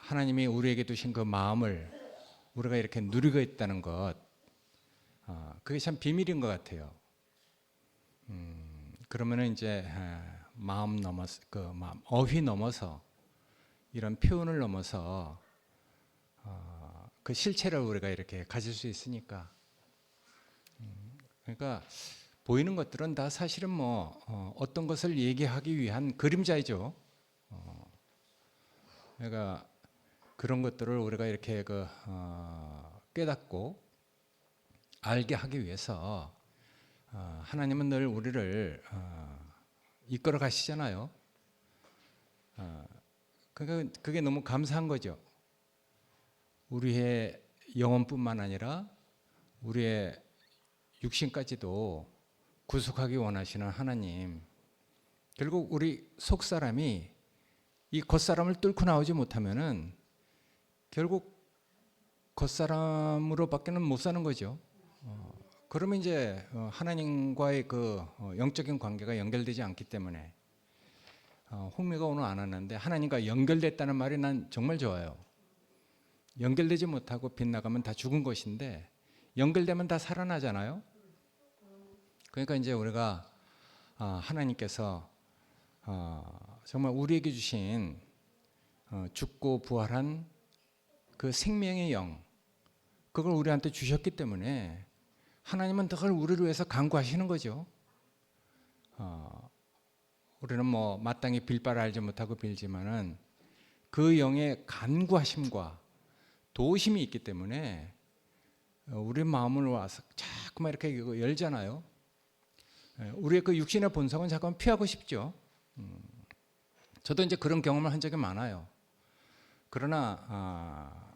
하나님이 우리에게 두신 그 마음을 우리가 이렇게 누리고 있다는 것, 그게 참 비밀인 것 같아요. 그러면은 이제 마음 넘어서 그 마음 어휘 넘어서 이런 표현을 넘어서 그 실체를 우리가 이렇게 가질 수 있으니까. 그러니까 보이는 것들은 다 사실은 뭐 어떤 것을 얘기하기 위한 그림자이죠. 그러니까 그런 것들을 우리가 이렇게 깨닫고 알게 하기 위해서 하나님은 늘 우리를 이끌어 가시잖아요. 그러니까 그게 너무 감사한 거죠. 우리의 영혼뿐만 아니라 우리의 육신까지도 구속하기 원하시는 하나님. 결국 우리 속사람이 이 겉사람을 뚫고 나오지 못하면은 결국 겉사람으로밖에는 못 사는 거죠. 그러면 이제 하나님과의 그 영적인 관계가 연결되지 않기 때문에 홍미가 오늘 안 왔는데 하나님과 연결됐다는 말이 난 정말 좋아요. 연결되지 못하고 빗나가면 다 죽은 것인데 연결되면 다 살아나잖아요. 그러니까 이제 우리가 하나님께서 정말 우리에게 주신 죽고 부활한 그 생명의 영, 그걸 우리한테 주셨기 때문에 하나님은 그걸 우리를 위해서 간구하시는 거죠. 우리는 뭐 마땅히 빌 바를 알지 못하고 빌지만은 그 영의 간구하심과 도우심이 있기 때문에 우리 마음을 와서 자꾸만 이렇게 열잖아요. 우리의 그 육신의 본성은 잠깐 피하고 싶죠. 저도 이제 그런 경험을 한 적이 많아요. 그러나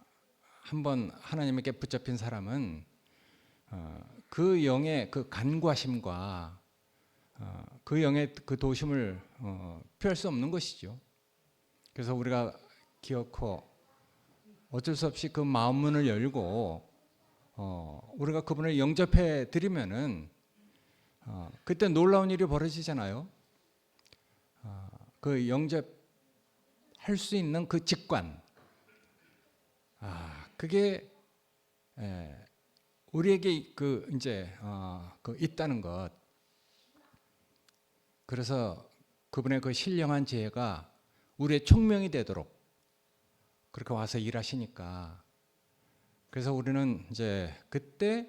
한번 하나님에게 붙잡힌 사람은 그 영의 그 간구하심과 그 영의 그 도심을 피할 수 없는 것이죠. 그래서 우리가 기어코 어쩔 수 없이 그 마음 문을 열고 우리가 그분을 영접해 드리면은 그때 놀라운 일이 벌어지잖아요. 그 영접할 수 있는 그 직관, 그게 우리에게 그 이제 그 있다는 것. 그래서 그분의 그 신령한 지혜가 우리의 총명이 되도록 그렇게 와서 일하시니까. 그래서 우리는 이제 그때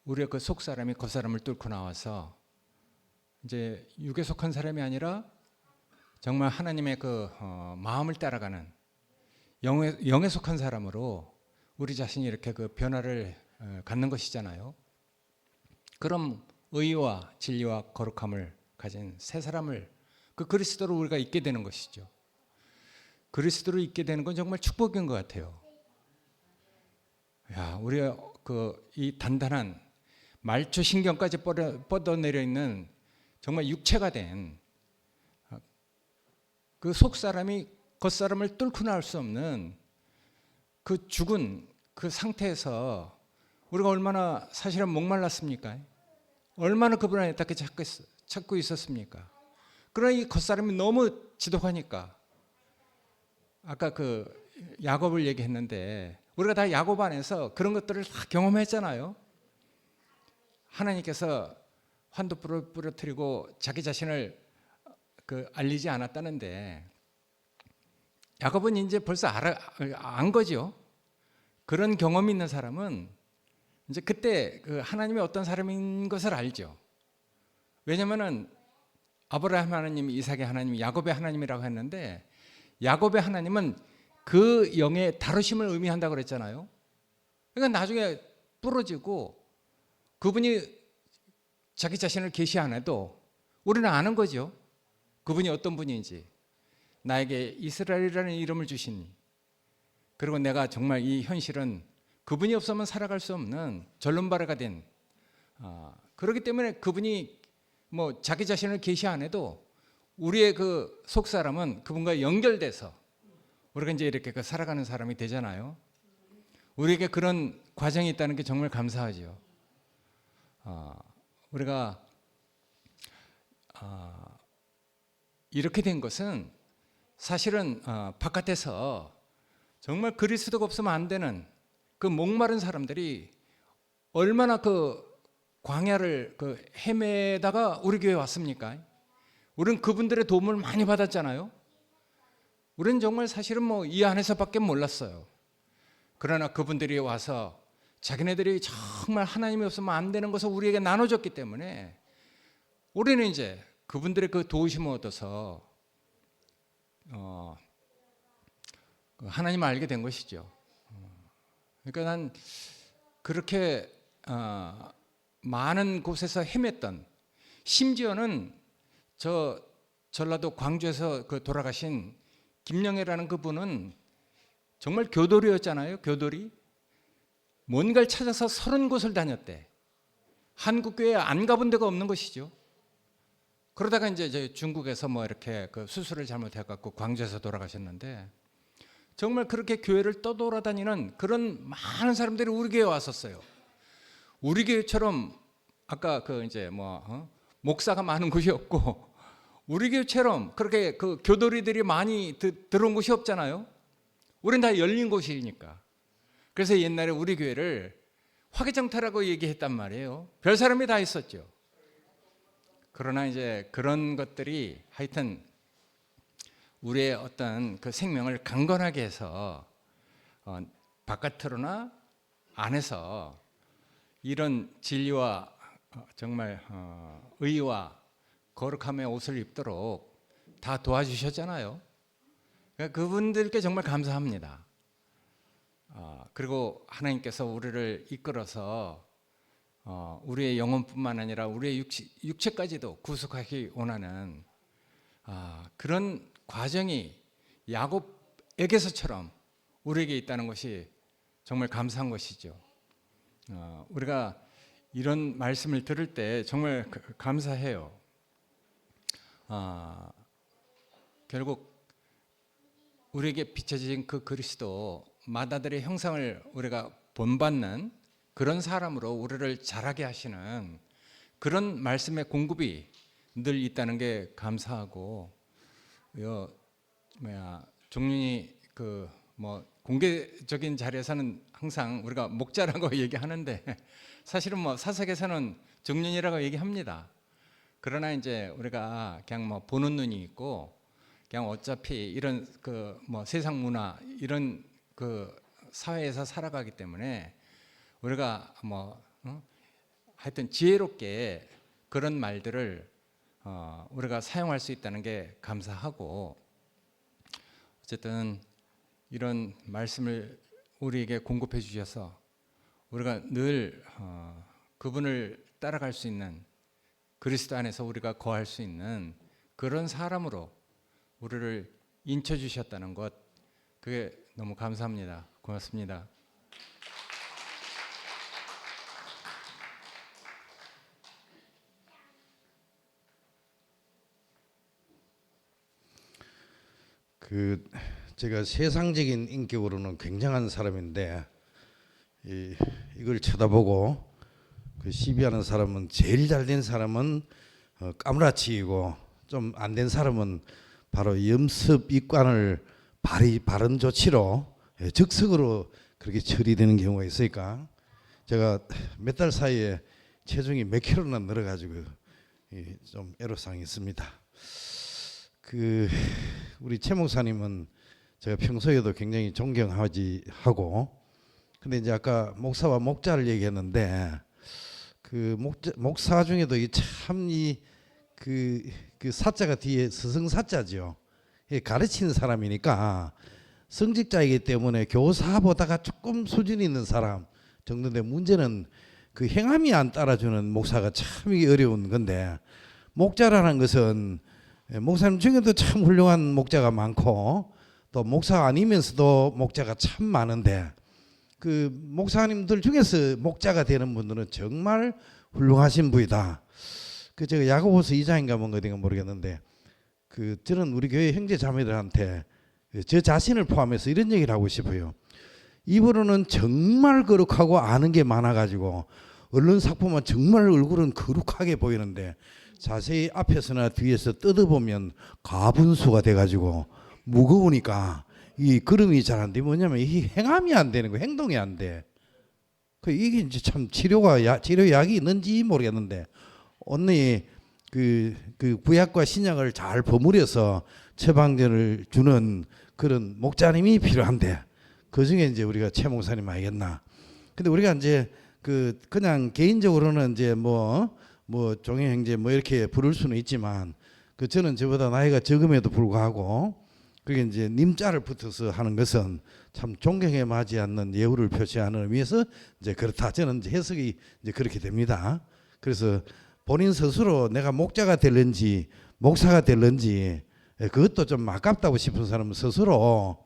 우리의 그 속 사람이 겉 사람을 뚫고 나와서 이제 육에 속한 사람이 아니라 정말 하나님의 그 마음을 따라가는 영에 속한 사람으로 우리 자신이 이렇게 그 변화를 갖는 것이잖아요. 그럼 의와 진리와 거룩함을 가진 새 사람을 그 그리스도로 우리가 있게 되는 것이죠. 그리스도로 있게 되는 건 정말 축복인 것 같아요. 야, 우리가 이 단단한 말초 신경까지 뻗어내려 있는 정말 육체가 된 그 속 사람이 겉 사람을 뚫고 나올 수 없는 그 죽은 그 상태에서 우리가 얼마나 사실은 목말랐습니까? 얼마나 그분 안에 닿게 찾고 있었습니까? 그러나 이 겉사람이 너무 지독하니까 아까 그 야곱을 얘기했는데 우리가 다 야곱 안에서 그런 것들을 다 경험했잖아요. 하나님께서 환도 부러뜨리고 자기 자신을 알리지 않았다는데 야곱은 이제 벌써 안 거죠. 그런 경험이 있는 사람은 이제 그때 그 하나님이 어떤 사람인 것을 알죠. 왜냐하면은 아브라함 하나님, 이삭의 하나님, 야곱의 하나님이라고 했는데 야곱의 하나님은 그 영의 다루심을 의미한다고 그랬잖아요. 그러니까 나중에 부러지고 그분이 자기 자신을 계시 안 해도 우리는 아는 거죠. 그분이 어떤 분인지. 나에게 이스라엘이라는 이름을 주시니. 그리고 내가 정말 이 현실은 그분이 없으면 살아갈 수 없는 절름발이가 된 그렇기 때문에 그분이 뭐 자기 자신을 계시 안 해도 우리의 그 속사람은 그분과 연결돼서 우리가 이제 이렇게 살아가는 사람이 되잖아요. 우리에게 그런 과정이 있다는 게 정말 감사하죠. 우리가 이렇게 된 것은 사실은 바깥에서 정말 그리스도가 없으면 안 되는 그 목마른 사람들이 얼마나 그 광야를 그 헤매다가 우리 교회 왔습니까? 우리는 그분들의 도움을 많이 받았잖아요. 우리는 정말 사실은 뭐 이 안에서밖에 몰랐어요. 그러나 그분들이 와서 자기네들이 정말 하나님이 없으면 안 되는 것을 우리에게 나눠줬기 때문에 우리는 이제 그분들의 그 도우심을 얻어서 하나님을 알게 된 것이죠. 그러니까 난 그렇게 많은 곳에서 헤맸던, 심지어는 저 전라도 광주에서 그 돌아가신 김영애라는 그분은 정말 교돌이였잖아요. 교돌이 뭔가를 찾아서 30곳을 다녔대. 한국 교회에 안 가본 데가 없는 것이죠. 그러다가 이제 중국에서 뭐 이렇게 그 수술을 잘못해갖고 광주에서 돌아가셨는데, 정말 그렇게 교회를 떠돌아다니는 그런 많은 사람들이 우리 교회에 왔었어요. 우리 교회처럼 아까 그 이제 목사가 많은 곳이 없고, 우리 교회처럼 그렇게 그 교도리들이 많이 들어온 곳이 없잖아요. 우린 다 열린 곳이니까. 그래서 옛날에 우리 교회를 화개장터라고 얘기했단 말이에요. 별 사람이 다 있었죠. 그러나 이제 그런 것들이 하여튼 우리의 어떤 그 생명을 강건하게 해서 바깥으로나 안에서 이런 진리와 정말 의와 거룩함의 옷을 입도록 다 도와주셨잖아요. 그러니까 그분들께 정말 감사합니다. 그리고 하나님께서 우리를 이끌어서 우리의 영혼뿐만 아니라 우리의 육체까지도 구속하기 원하는 그런 과정이 야곱에게서처럼 우리에게 있다는 것이 정말 감사한 것이죠. 우리가 이런 말씀을 들을 때 정말 감사해요. 결국 우리에게 비춰진 그 그리스도, 마다들의 형상을 우리가 본받는 그런 사람으로 우리를 자라게 하시는 그런 말씀의 공급이 늘 있다는 게 감사하고, 종륜이 공개적인 자리에서는 항상 우리가 목자라고 얘기하는데 사실은 사석에서는 종륜이라고 얘기합니다. 그러나 이제 우리가 그냥 보는 눈이 있고, 그냥 어차피 이런 세상 문화 이런 그 사회에서 살아가기 때문에 우리가 하여튼 지혜롭게 그런 말들을 우리가 사용할 수 있다는 게 감사하고, 어쨌든 이런 말씀을 우리에게 공급해 주셔서 우리가 늘 그분을 따라갈 수 있는, 그리스도 안에서 우리가 거할 수 있는 그런 사람으로 우리를 인쳐 주셨다는 것, 그게 너무 감사합니다. 고맙습니다. 제가 세상적인 인격으로는 굉장한 사람인데 이걸 쳐다보고 시비하는 사람은, 제일 잘된 사람은 까무라치이고 좀 안 된 사람은 바로 염습 입관을 바른 조치로 즉석으로 그렇게 처리되는 경우가 있으니까, 제가 몇 달 사이에 체중이 몇 킬로나 늘어가지고 좀 애로사항이 있습니다. 우리 최 목사님은 제가 평소에도 굉장히 존경하고, 근데 이제 아까 목사와 목자를 얘기했는데 목사 중에도 그 사자가 뒤에 스승사자죠. 가르치는 사람이니까 성직자이기 때문에 교사보다가 조금 수준이 있는 사람 정도인데, 문제는 그 행함이 안 따라주는 목사가 참 어려운 건데, 목자라는 것은 목사님 중에도 참 훌륭한 목자가 많고 또 목사 아니면서도 목자가 참 많은데, 그 목사님들 중에서 목자가 되는 분들은 정말 훌륭하신 분이다. 제가 야고보서 2장인가 뭔가 어딘가 모르겠는데, 저는 우리 교회 형제 자매들한테 저 자신을 포함해서 이런 얘기를 하고 싶어요. 입으로는 정말 거룩하고 아는 게 많아가지고 언론 삭보만 정말 얼굴은 거룩하게 보이는데 자세히 앞에서나 뒤에서 뜯어보면 가분수가 돼가지고 무거우니까 이 걸음이 잘 안 돼. 뭐냐면 이 행함이 안 되는 거예요. 행동이 안 돼. 그 이게 이제 참 치료약이 있는지 모르겠는데 언니 그 구약과 신약을 잘 버무려서 처방전을 주는 그런 목자님이 필요한데 그 중에 이제 우리가 최 목사님 아니겠나. 근데 우리가 이제 그냥 개인적으로는 이제 뭐 종의 형제 뭐 이렇게 부를 수는 있지만 저는 저보다 나이가 적음에도 불구하고 그게 이제 님자를 붙어서 하는 것은 참 존경에 맞지 않는 예우를 표시하는 의미에서 이제 그렇다. 저는 이제 해석이 이제 그렇게 됩니다. 그래서 본인 스스로 내가 목자가 될는지 목사가 될는지 그것도 좀 아깝다고 싶은 사람은 스스로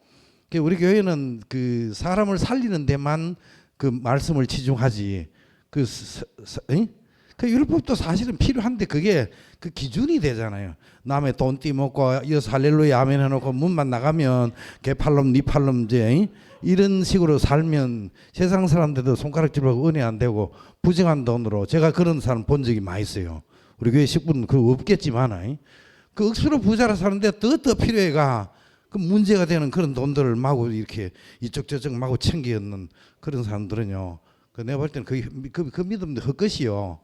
우리 교회는 그 사람을 살리는 데만 그 말씀을 치중하지 그 율법도 사실은 필요한데 그게 그 기준이 되잖아요. 남의 돈 띠먹고 이어서 할렐루야 아멘 해놓고 문만 나가면 개팔름 니팔름 이제 이런 식으로 살면 세상 사람들도 손가락질하고 은혜 안 되고 부정한 돈으로 제가 그런 사람 본 적이 많이 있어요. 우리 교회 식구는 그거 없겠지만 그 억수로 부자라 사는데 더 필요해가 그 문제가 되는 그런 돈들을 마구 이렇게 이쪽 저쪽 마구 챙기는 그런 사람들은요. 내가 볼 때는 그 믿음도 헛것이요.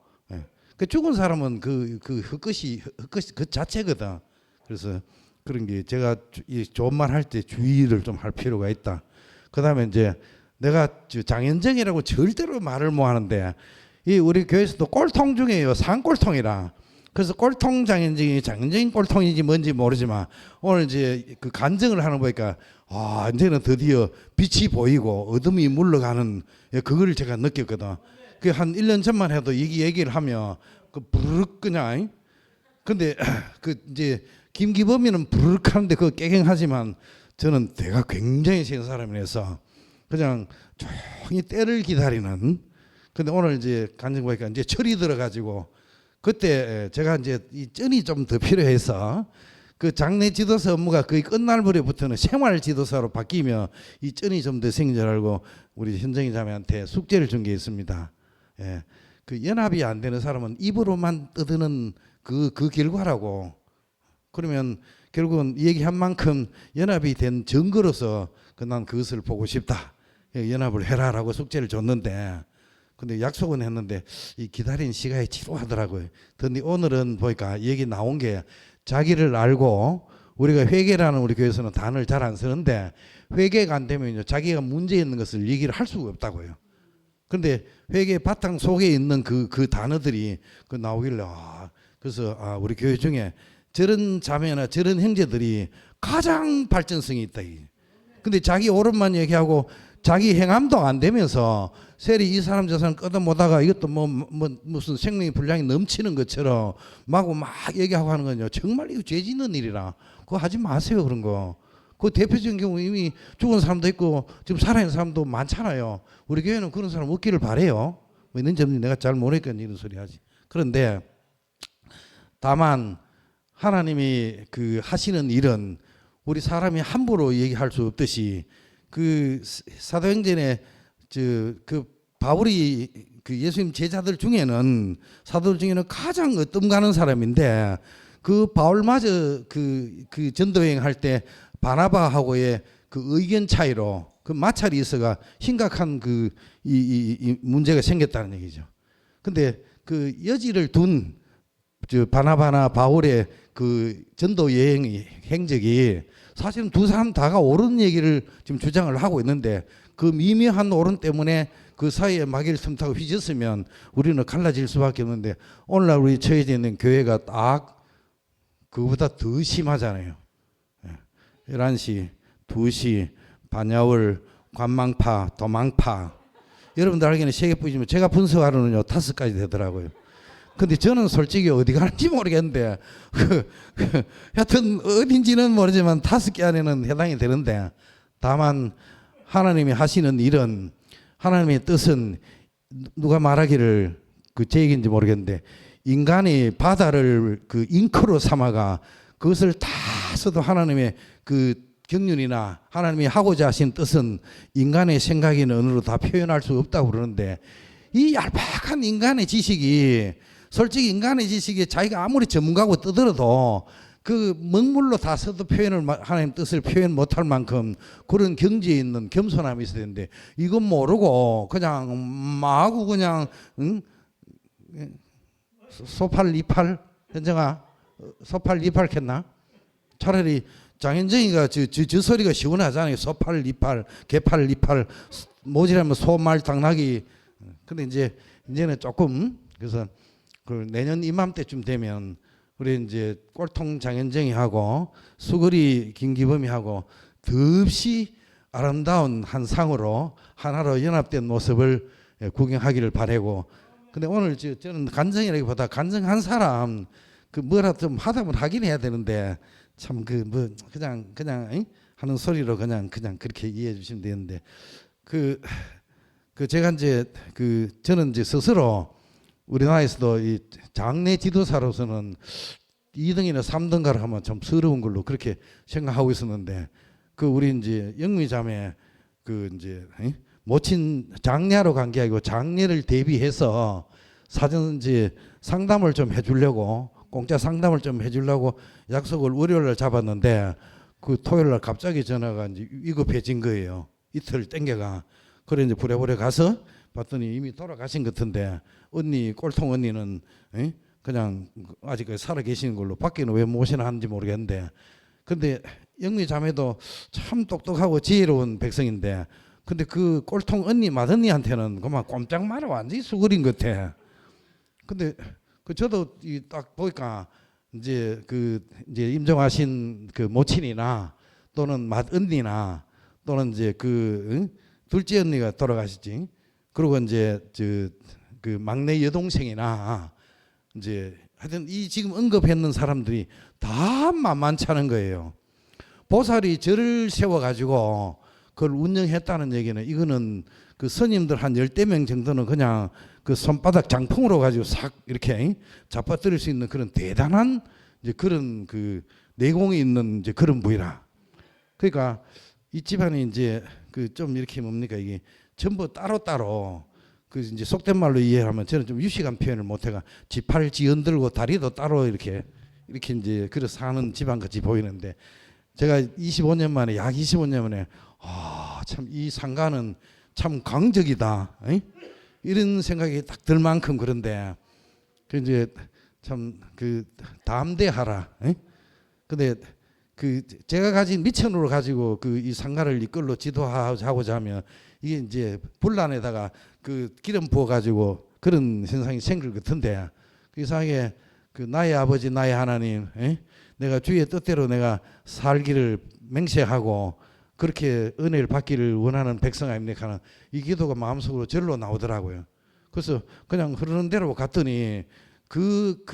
그 죽은 사람은 그 헛것이 그 자체거든. 그래서 그런 게 제가 좋은 말 할 때 주의를 좀 할 필요가 있다. 그다음에 이제 내가 장현정이라고 절대로 말을 못 하는데 이 우리 교회에서도 꼴통 중에요. 상꼴통이라. 그래서 꼴통 장현정이 꼴통인지 뭔지 모르지만 오늘 이제 그 간증을 하는 거 보니까 이제는 드디어 빛이 보이고 어둠이 물러가는 그걸 제가 느꼈거든. 그 한 1년 전만 해도 이 얘기를 하면 그 부르륵 그냥 근데 그 이제 김기범이는 부르륵 하는데 그거 깨갱하지만 저는 내가 굉장히 센 사람이라서 그냥 조용히 때를 기다리는. 근데 오늘 이제 간증 보니까 이제 철이 들어가지고 그때 제가 이제 이 쩐이 좀 더 필요해서 그 장례 지도서 업무가 거의 끝날 무렵부터는 생활 지도사로 바뀌면 이 쩐이 좀 더 생긴 줄 알고 우리 현정이 자매한테 숙제를 준 게 있습니다. 예. 그 연합이 안 되는 사람은 입으로만 떠드는 그 결과라고. 그러면 결국은 얘기한 만큼 연합이 된 증거로서 난 그것을 보고 싶다. 연합을 해라라고 숙제를 줬는데 근데 약속은 했는데 이 기다린 시간이 지루하더라고요. 근데 오늘은 보니까 얘기 나온 게 자기를 알고 우리가 회개라는 우리 교회에서는 단어를 잘 안 쓰는데 회개가 안 되면요 자기가 문제 있는 것을 얘기를 할 수가 없다고요. 근데 회개 바탕 속에 있는 그 단어들이 그 나오길래 그래서 우리 교회 중에 저런 자매나 저런 형제들이 가장 발전성이 있다. 근데 자기 옳은만 얘기하고 자기 행함도 안 되면서 세리 이 사람 저 사람 끄덕보다가 이것도 뭐 무슨 생명의 분량이 넘치는 것처럼 마구 막 얘기하고 하는 건요 정말 이거 죄 짓는 일이라 그거 하지 마세요. 그런 거. 그 대표적인 경우 이미 죽은 사람도 있고 지금 살아있는 사람도 많잖아요. 우리 교회는 그런 사람 없기를 바래요. 뭐 있는지 없는지 내가 잘 모르니까 이런 소리 하지. 그런데 다만 하나님이 그 하시는 일은 우리 사람이 함부로 얘기할 수 없듯이 그 사도행전에 그 바울이 그 예수님 제자들 중에는 사도들 중에는 가장 어뜸가는 사람인데 그 바울마저 그 전도여행 할 때 바나바하고의 그 의견 차이로 그 마찰이 있어가 심각한 이 문제가 생겼다는 얘기죠. 근데 그 여지를 둔 바나바나 바울의 그 전도 여행의 행적이 사실은 두 사람 다가 옳은 얘기를 지금 주장을 하고 있는데 그 미묘한 옳은 때문에 그 사이에 마귀를 틈타고 휘졌으면 우리는 갈라질 수밖에 없는데 오늘날 우리 처해져 있는 교회가 딱 그거보다 더 심하잖아요. 11시, 2시, 반야월, 관망파, 도망파. 여러분들 알기는 3개 뿌리지만 제가 분석하로는요 5가지 되더라고요. 근데 저는 솔직히 어디 가는지 모르겠는데 하여튼 어딘지는 모르지만 5개 안에는 해당이 되는데 다만 하나님이 하시는 일은 하나님의 뜻은 누가 말하기를 제 얘기인지 모르겠는데 인간이 바다를 그 잉크로 삼아가 그것을 다 써도 하나님의 그 경륜이나 하나님이 하고자 하신 뜻은 인간의 생각이나 언어로 다 표현할 수 없다고 그러는데 이 얄팍한 인간의 지식이 솔직히 인간의 지식에 자기가 아무리 전문가고 떠들어도 그 먹물로 다 써도 표현을 하나님 뜻을 표현 못할 만큼 그런 경지에 있는 겸손함이 있어야 되는데 이건 모르고 그냥 마구 그냥 소팔 이팔 현정아 소팔 이팔 켰나? 차라리 장현정이가 저 소리가 시원하잖아요. 소팔 이팔 개팔 이팔 모지라면 소말 당나귀. 근데 이제는 조금 그래서 그 내년 이맘때쯤 되면 우리 이제 꼴통 장현정이 하고 수거리 김기범이 하고 덥시 아름다운 한 상으로 하나로 연합된 모습을 구경하기를 바라고. 근데 오늘 저는 간증이라기보다 간증한 사람 그 뭐라 좀 하다 보면 하긴 해야 되는데 참 그 뭐 그냥 하는 소리로 그냥 그렇게 이해해 주시면 되는데 그 제가 이제 저는 이제 스스로 우리나라에서도 이 장례 지도사로서는 2등이나 3등가를 하면 좀 서러운 걸로 그렇게 생각하고 있었는데 그 우리 이제 영미 자매 그 이제 모친 장례하러 간 게 아니고 장례를 대비해서 사전 이제 상담을 좀 해주려고 공짜 상담을 좀 해주려고 약속을 월요일날 잡았는데 그 토요일날 갑자기 전화가 이제 위급해진 거예요. 이틀 땡겨가. 그래 이제 부랴부랴 가서 봤더니 이미 돌아가신 것 같은데 언니 꼴통 언니는 그냥 아직 살아 계시는 걸로 밖에는 왜 모시나 하는지 모르겠는데 근데 영미 자매도 참 똑똑하고 지혜로운 백성인데 근데 그 꼴통 언니 맏언니한테는 그만 꼼짝 말아 완전히 수그린 것 같아. 근데 저도 딱 보니까 이제 이제 임종하신 그 모친이나 또는 맏언니나 또는 이제 둘째 언니가 돌아가시지. 그리고 이제 그 막내 여동생이나 이제 하여튼 이 지금 언급했는 사람들이 다 만만찮은 거예요. 보살이 절을 세워가지고 그걸 운영했다는 얘기는 이거는 그 스님들 한 10명 정도는 그냥 그 손바닥 장풍으로 가지고 싹 이렇게 잡아뜨릴 수 있는 그런 대단한 이제 그런 그 내공이 있는 이제 그런 부위라. 그러니까 이 집안이 이제 그 좀 이렇게 뭡니까 이게 전부 따로따로 그 이제 속된 말로 이해하면 저는 좀 유식한 표현을 못해가 지팔 지연들고 다리도 따로 이렇게 이제 그래 사는 집안 같이 보이는데 제가 25년 만에 약 25년 만에 참 이 상가는 참 강적이다 이런 생각이 딱 들 만큼 그런데 그 이제 참 그 담대하라. 근데 그 제가 가진 미천으로 가지고 그 이 상가를 이끌로 지도하고자 하면 이게 이제 불란에다가 그 기름 부어 가지고 그런 현상이 생길 것 같은데 그 이상하게 그 나의 아버지 나의 하나님 내가 주의 뜻대로 내가 살기를 맹세하고 그렇게 은혜를 받기를 원하는 백성 아닙니까 하는 이 기도가 마음속으로 절로 나오더라고요. 그래서 그냥 흐르는 대로 갔더니 그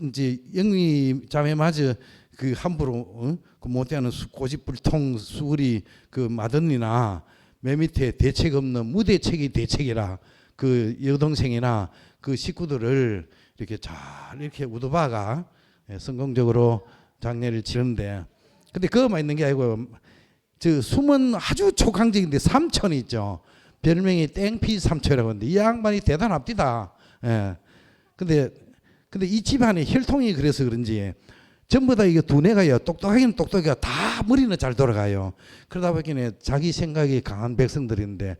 이제 영미 자매마저 그 함부로 그 못되는 고집불통 수구리 그 맏언니나 맨 밑에 대책 없는 무대책이 대책이라 그 여동생이나 그 식구들을 이렇게 잘 이렇게 우두바가 성공적으로 장례를 치는데 근데 그거만 있는 게 아니고 저 숨은 아주 초강적인데 삼촌이 있죠. 별명이 땡피 삼촌이라고 하는데 이 양반이 대단합디다. 근데 이 집안의 혈통이 그래서 그런지 전부 다 이게 두뇌가요 똑똑하기는 똑똑해가 다 머리는 잘 돌아가요. 그러다 보니까 자기 생각이 강한 백성들인데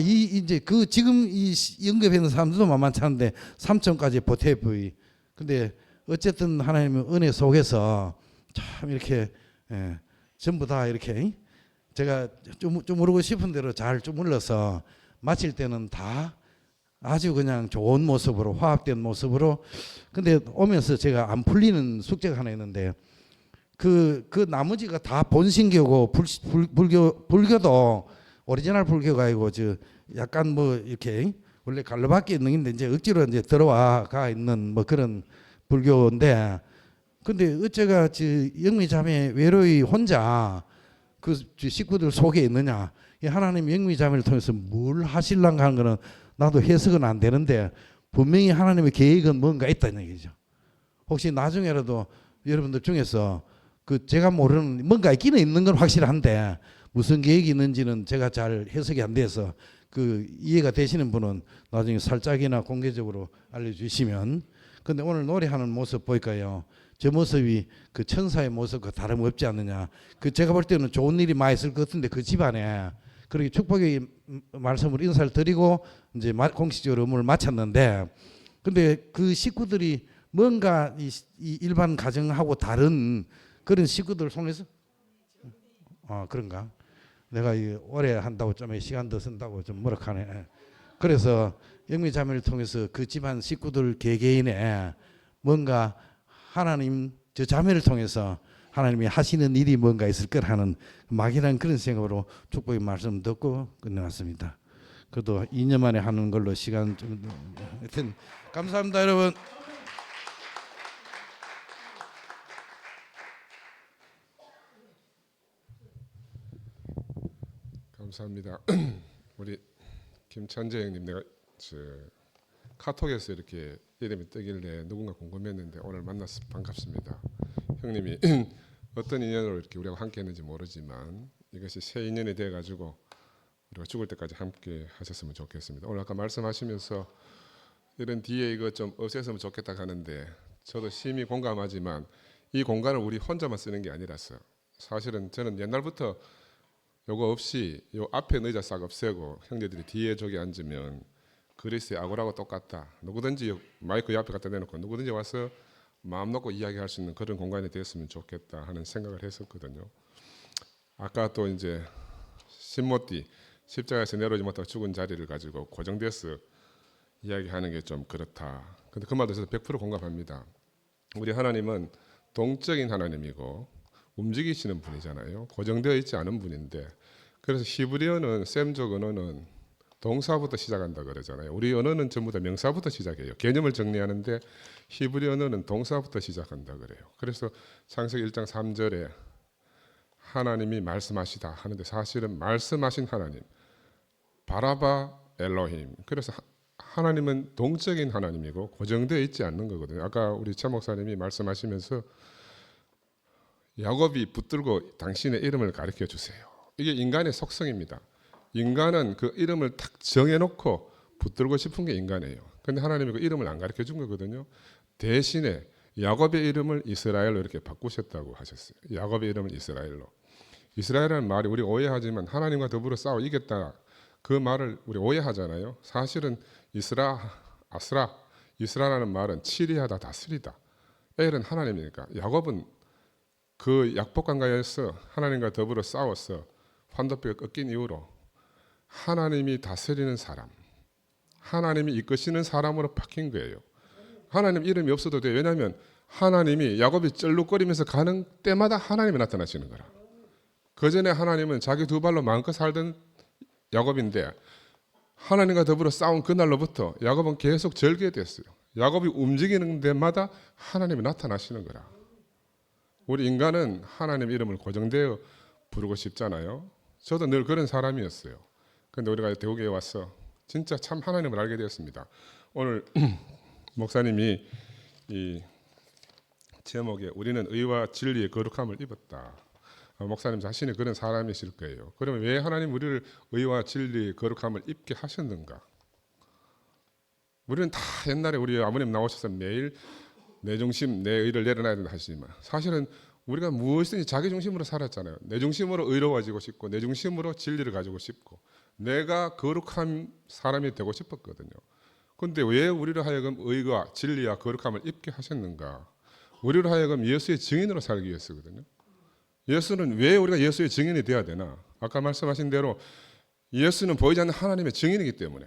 이제 그 지금 이 연급하는 사람들도 만만찮은데 삼촌까지 보태부이. 근데 어쨌든 하나님의 은혜 속에서 참 이렇게 전부 다 이렇게 제가 좀 모르고 싶은 대로 잘 주물러서 마칠 때는 다 아주 그냥 좋은 모습으로 화합된 모습으로. 근데 오면서 제가 안 풀리는 숙제가 하나 있는데 그 나머지가 다 본신교고 불교도 오리지널 불교가 아니고 저 약간 뭐 이렇게 원래 갈로밖에 있는 게 이제 억지로 이제 들어와가 있는 뭐 그런 불교인데 근데 어째가 저 영미 자매 외로이 혼자 그 식구들 속에 있느냐. 하나님 영미 자매를 통해서 뭘 하실랑가 하는 거는 나도 해석은 안 되는데 분명히 하나님의 계획은 뭔가 있다는 얘기죠. 혹시 나중에라도 여러분들 중에서 그 제가 모르는 뭔가 있기는 있는 건 확실한데 무슨 계획이 있는지는 제가 잘 해석이 안 돼서 그 이해가 되시는 분은 나중에 살짝이나 공개적으로 알려주시면. 근데 오늘 노래하는 모습 보니까요. 저 모습이 그 천사의 모습과 다름없지 않느냐. 그 제가 볼 때는 좋은 일이 많이 있을 것 같은데 그 집안에 그렇게 축복의 말씀으로 인사를 드리고 이제 공식적으로 업무를 마쳤는데 근데 그 식구들이 뭔가 이 일반 가정하고 다른 그런 식구들 속에서 그런가? 내가 이 오래 한다고 좀 시간 더 쓴다고 좀 뭐락하네. 그래서 영미자매를 통해서 그 집안 식구들 개개인의 뭔가 하나님 저 자매를 통해서 하나님이 하시는 일이 뭔가 있을 거라는 막연한 그런 생각으로 축복의 말씀 듣고 끝내왔습니다. 그래도 2년 만에 하는 걸로 시간 좀 하여튼 감사합니다 여러분. 감사합니다. 우리 김찬재 형님 내가 카톡에서 이렇게 이름이 뜨길래 누군가 궁금했는데 오늘 만나서 반갑습니다. 형님이 어떤 인연으로 이렇게 우리하고 함께 했는지 모르지만 이것이 새 인연이 돼 가지고 우리가 죽을 때까지 함께 하셨으면 좋겠습니다. 오늘 아까 말씀하시면서 이런 뒤에 이거 좀 없앴으면 좋겠다 하는데 저도 심히 공감하지만 이 공간을 우리 혼자만 쓰는 게 아니라서 사실은 저는 옛날부터 요거 없이 요 앞에 의자 싹 없애고 형제들이 뒤에 저기 앉으면 그리스의 아고라고 똑같다. 누구든지 마이크 옆에 갖다 내놓고 누구든지 와서 마음 놓고 이야기할 수 있는 그런 공간이 되었으면 좋겠다 하는 생각을 했었거든요. 아까 또 이제 신모띠 십자가에서 내려오지 못하고 죽은 자리를 가지고 고정돼서 이야기하는 게 좀 그렇다. 근데 그 말도 저도 100% 공감합니다. 우리 하나님은 동적인 하나님이고 움직이시는 분이잖아요. 고정되어 있지 않은 분인데 그래서 히브리어는 셈적 언어는 동사부터 시작한다 그러잖아요. 우리 언어는 전부 다 명사부터 시작해요. 개념을 정리하는데 히브리 언어는 동사부터 시작한다 그래요. 그래서 창세기 1장 3절에 하나님이 말씀하시다 하는데 사실은 말씀하신 하나님 바라바 엘로힘. 그래서 하나님은 동적인 하나님이고 고정되어 있지 않는 거거든요. 아까 우리 차 목사님이 말씀하시면서 야곱이 붙들고 당신의 이름을 가르쳐 주세요. 이게 인간의 속성입니다. 인간은 그 이름을 딱 정해놓고 붙들고 싶은 게 인간이에요. 그런데 하나님이 그 이름을 안 가르쳐 준 거거든요. 대신에 야곱의 이름을 이스라엘로 이렇게 바꾸셨다고 하셨어요. 야곱의 이름을 이스라엘로. 이스라엘이라는 말이 우리 오해하지만 하나님과 더불어 싸워 이겼다. 그 말을 우리 오해하잖아요. 사실은 아스라, 이스라라는 말은 치리하다, 다스리다. 엘은 하나님이니까. 야곱은 그 약복강가에서 하나님과 더불어 싸워서 환도뼈가 꺾인 이후로 하나님이 다스리는 사람, 하나님이 이끄시는 사람으로 바뀐 거예요. 하나님 이름이 없어도 돼요. 왜냐하면 하나님이 야곱이 쩔룩거리면서 가는 때마다 하나님이 나타나시는 거라. 그 전에 하나님은 자기 두 발로 마음껏 살던 야곱인데 하나님과 더불어 싸운 그날로부터 야곱은 계속 절개됐어요. 야곱이 움직이는 데마다 하나님이 나타나시는 거라. 우리 인간은 하나님 이름을 고정되어 부르고 싶잖아요. 저도 늘 그런 사람이었어요. 그런데 우리가 대구교회에 와서 진짜 참 하나님을 알게 되었습니다. 오늘 목사님이 이 제목에 우리는 의와 진리의 거룩함을 입었다. 목사님 자신이 그런 사람이실 거예요. 그러면 왜 하나님 우리를 의와 진리의 거룩함을 입게 하셨는가? 우리는 다 옛날에 우리 아버님 나오셔서 매일 내 중심, 내 의를 내려놔야 된다 하시지만 사실은 우리가 무엇이든지 자기 중심으로 살았잖아요. 내 중심으로 의로워지고 싶고 내 중심으로 진리를 가지고 싶고 내가 거룩한 사람이 되고 싶었거든요. 그런데 왜 우리로 하여금 의와 진리와 거룩함을 입게 하셨는가? 우리로 하여금 예수의 증인으로 살기 위해서거든요. 예수는 왜 우리가 예수의 증인이 되어야 되나? 아까 말씀하신 대로 예수는 보이지 않는 하나님의 증인이기 때문에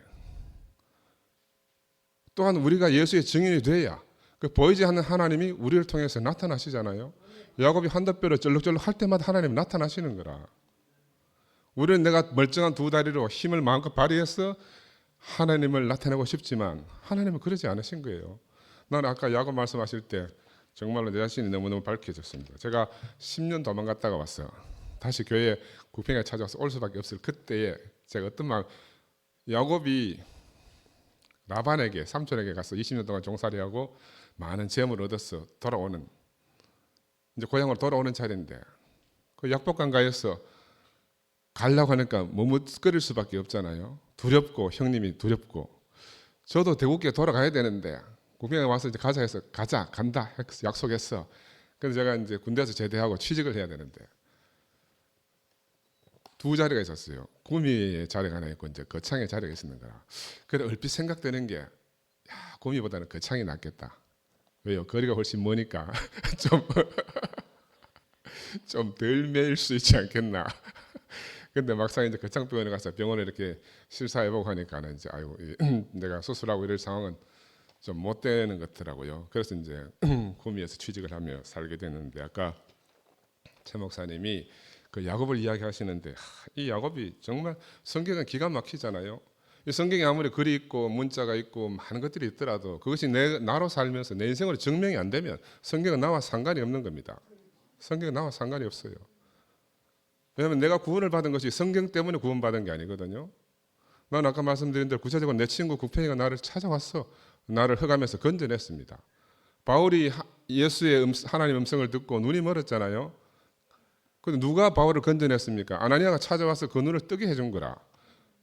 또한 우리가 예수의 증인이 돼야 그 보이지 않는 하나님이 우리를 통해서 나타나시잖아요. 야곱이 환도뼈를 쩔룩쩔룩 할 때마다 하나님이 나타나시는 거라. 우리는 내가 멀쩡한 두 다리로 힘을 마음껏 발휘해서 하나님을 나타내고 싶지만 하나님은 그러지 않으신 거예요. 나는 아까 야곱 말씀하실 때 정말로 내 자신이 너무너무 밝혀졌습니다. 제가 10년 도망갔다가 왔어요. 다시 교회 구평에 찾아와서 올 수밖에 없을 그때에 제가 어떤 마음, 야곱이 라반에게 삼촌에게 가서 20년 동안 종살이하고 많은 재물을 얻어서 돌아오는 이제 고향으로 돌아오는 차례인데 그 약복강가에서 가려고 하니까 머뭇거릴 수밖에 없잖아요. 두렵고 형님이 두렵고 저도 대구께 돌아가야 되는데 구평에 와서 이제 가자 해서 간다 약속했어. 그래서 제가 이제 군대에서 제대하고 취직을 해야 되는데 두 자리가 있었어요. 구미의 자리가 하나 있고 이제 거창의 자리가 있었는 거라. 그래 얼핏 생각되는 게 구미보다는 거창이 낫겠다. 왜요? 거리가 훨씬 머니까 좀 덜 매일 수 있지 않겠나. 근데 막상 이제 거창병원에 가서 병원에 이렇게 실사해보고 하니까는 이제 내가 수술하고 이럴 상황은 좀 못 되는 것 같더라고요. 그래서 이제 구미에서 취직을 하며 살게 됐는데 아까 최 목사님이 그 야곱을 이야기하시는데 이 야곱이 정말 성경은 기가 막히잖아요. 이 성경에 아무리 글이 있고 문자가 있고 많은 것들이 있더라도 그것이 나로 살면서 내 인생으로 증명이 안 되면 성경은 나와 상관이 없는 겁니다. 성경은 나와 상관이 없어요. 왜냐하면 내가 구원을 받은 것이 성경 때문에 구원받은 게 아니거든요. 난 아까 말씀드린 대로 구체적으로 내 친구 구팽이가 나를 찾아왔어. 나를 흑암에서 건져냈습니다. 바울이 예수의 하나님의 음성을 듣고 눈이 멀었잖아요. 근데 누가 바울을 건져냈습니까? 아나니아가 찾아와서 그 눈을 뜨게 해준 거라.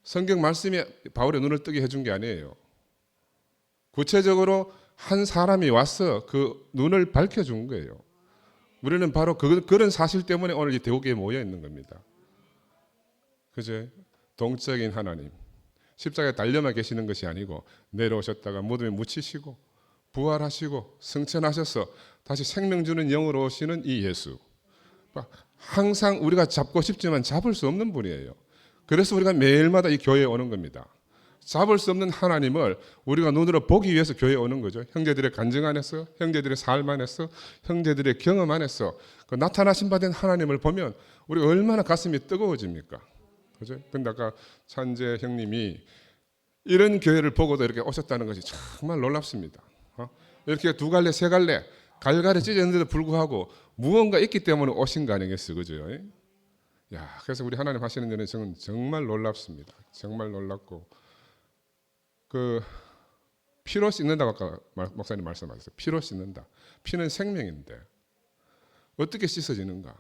성경 말씀이 바울의 눈을 뜨게 해준 게 아니에요. 구체적으로 한 사람이 와서 그 눈을 밝혀준 거예요. 우리는 바로 그런 사실 때문에 오늘 이 대우교회에 모여 있는 겁니다. 그죠? 동적인 하나님. 십자가에 달려만 계시는 것이 아니고 내려오셨다가 무덤에 묻히시고 부활하시고 승천하셔서 다시 생명 주는 영으로 오시는 이 예수. 항상 우리가 잡고 싶지만 잡을 수 없는 분이에요. 그래서 우리가 매일마다 이 교회에 오는 겁니다. 잡을 수 없는 하나님을 우리가 눈으로 보기 위해서 교회에 오는 거죠. 형제들의 간증 안에서, 형제들의 삶 안에서, 형제들의 경험 안에서 그 나타나신 바 된 하나님을 보면 우리가 얼마나 가슴이 뜨거워집니까? 그죠? 근데 아까 찬재 형님이 이런 교회를 보고도 이렇게 오셨다는 것이 정말 놀랍습니다. 이렇게 두 갈래, 세 갈래 갈갈이 찢었는데도 불구하고 무언가 있기 때문에 오신 거 아니겠어요, 그죠? 야, 그래서 우리 하나님 하시는 일은 저는 정말 놀랍습니다. 정말 놀랍고 그 피로 씻는다고 아까 목사님 말씀하셨어요. 피로 씻는다. 피는 생명인데 어떻게 씻어지는가?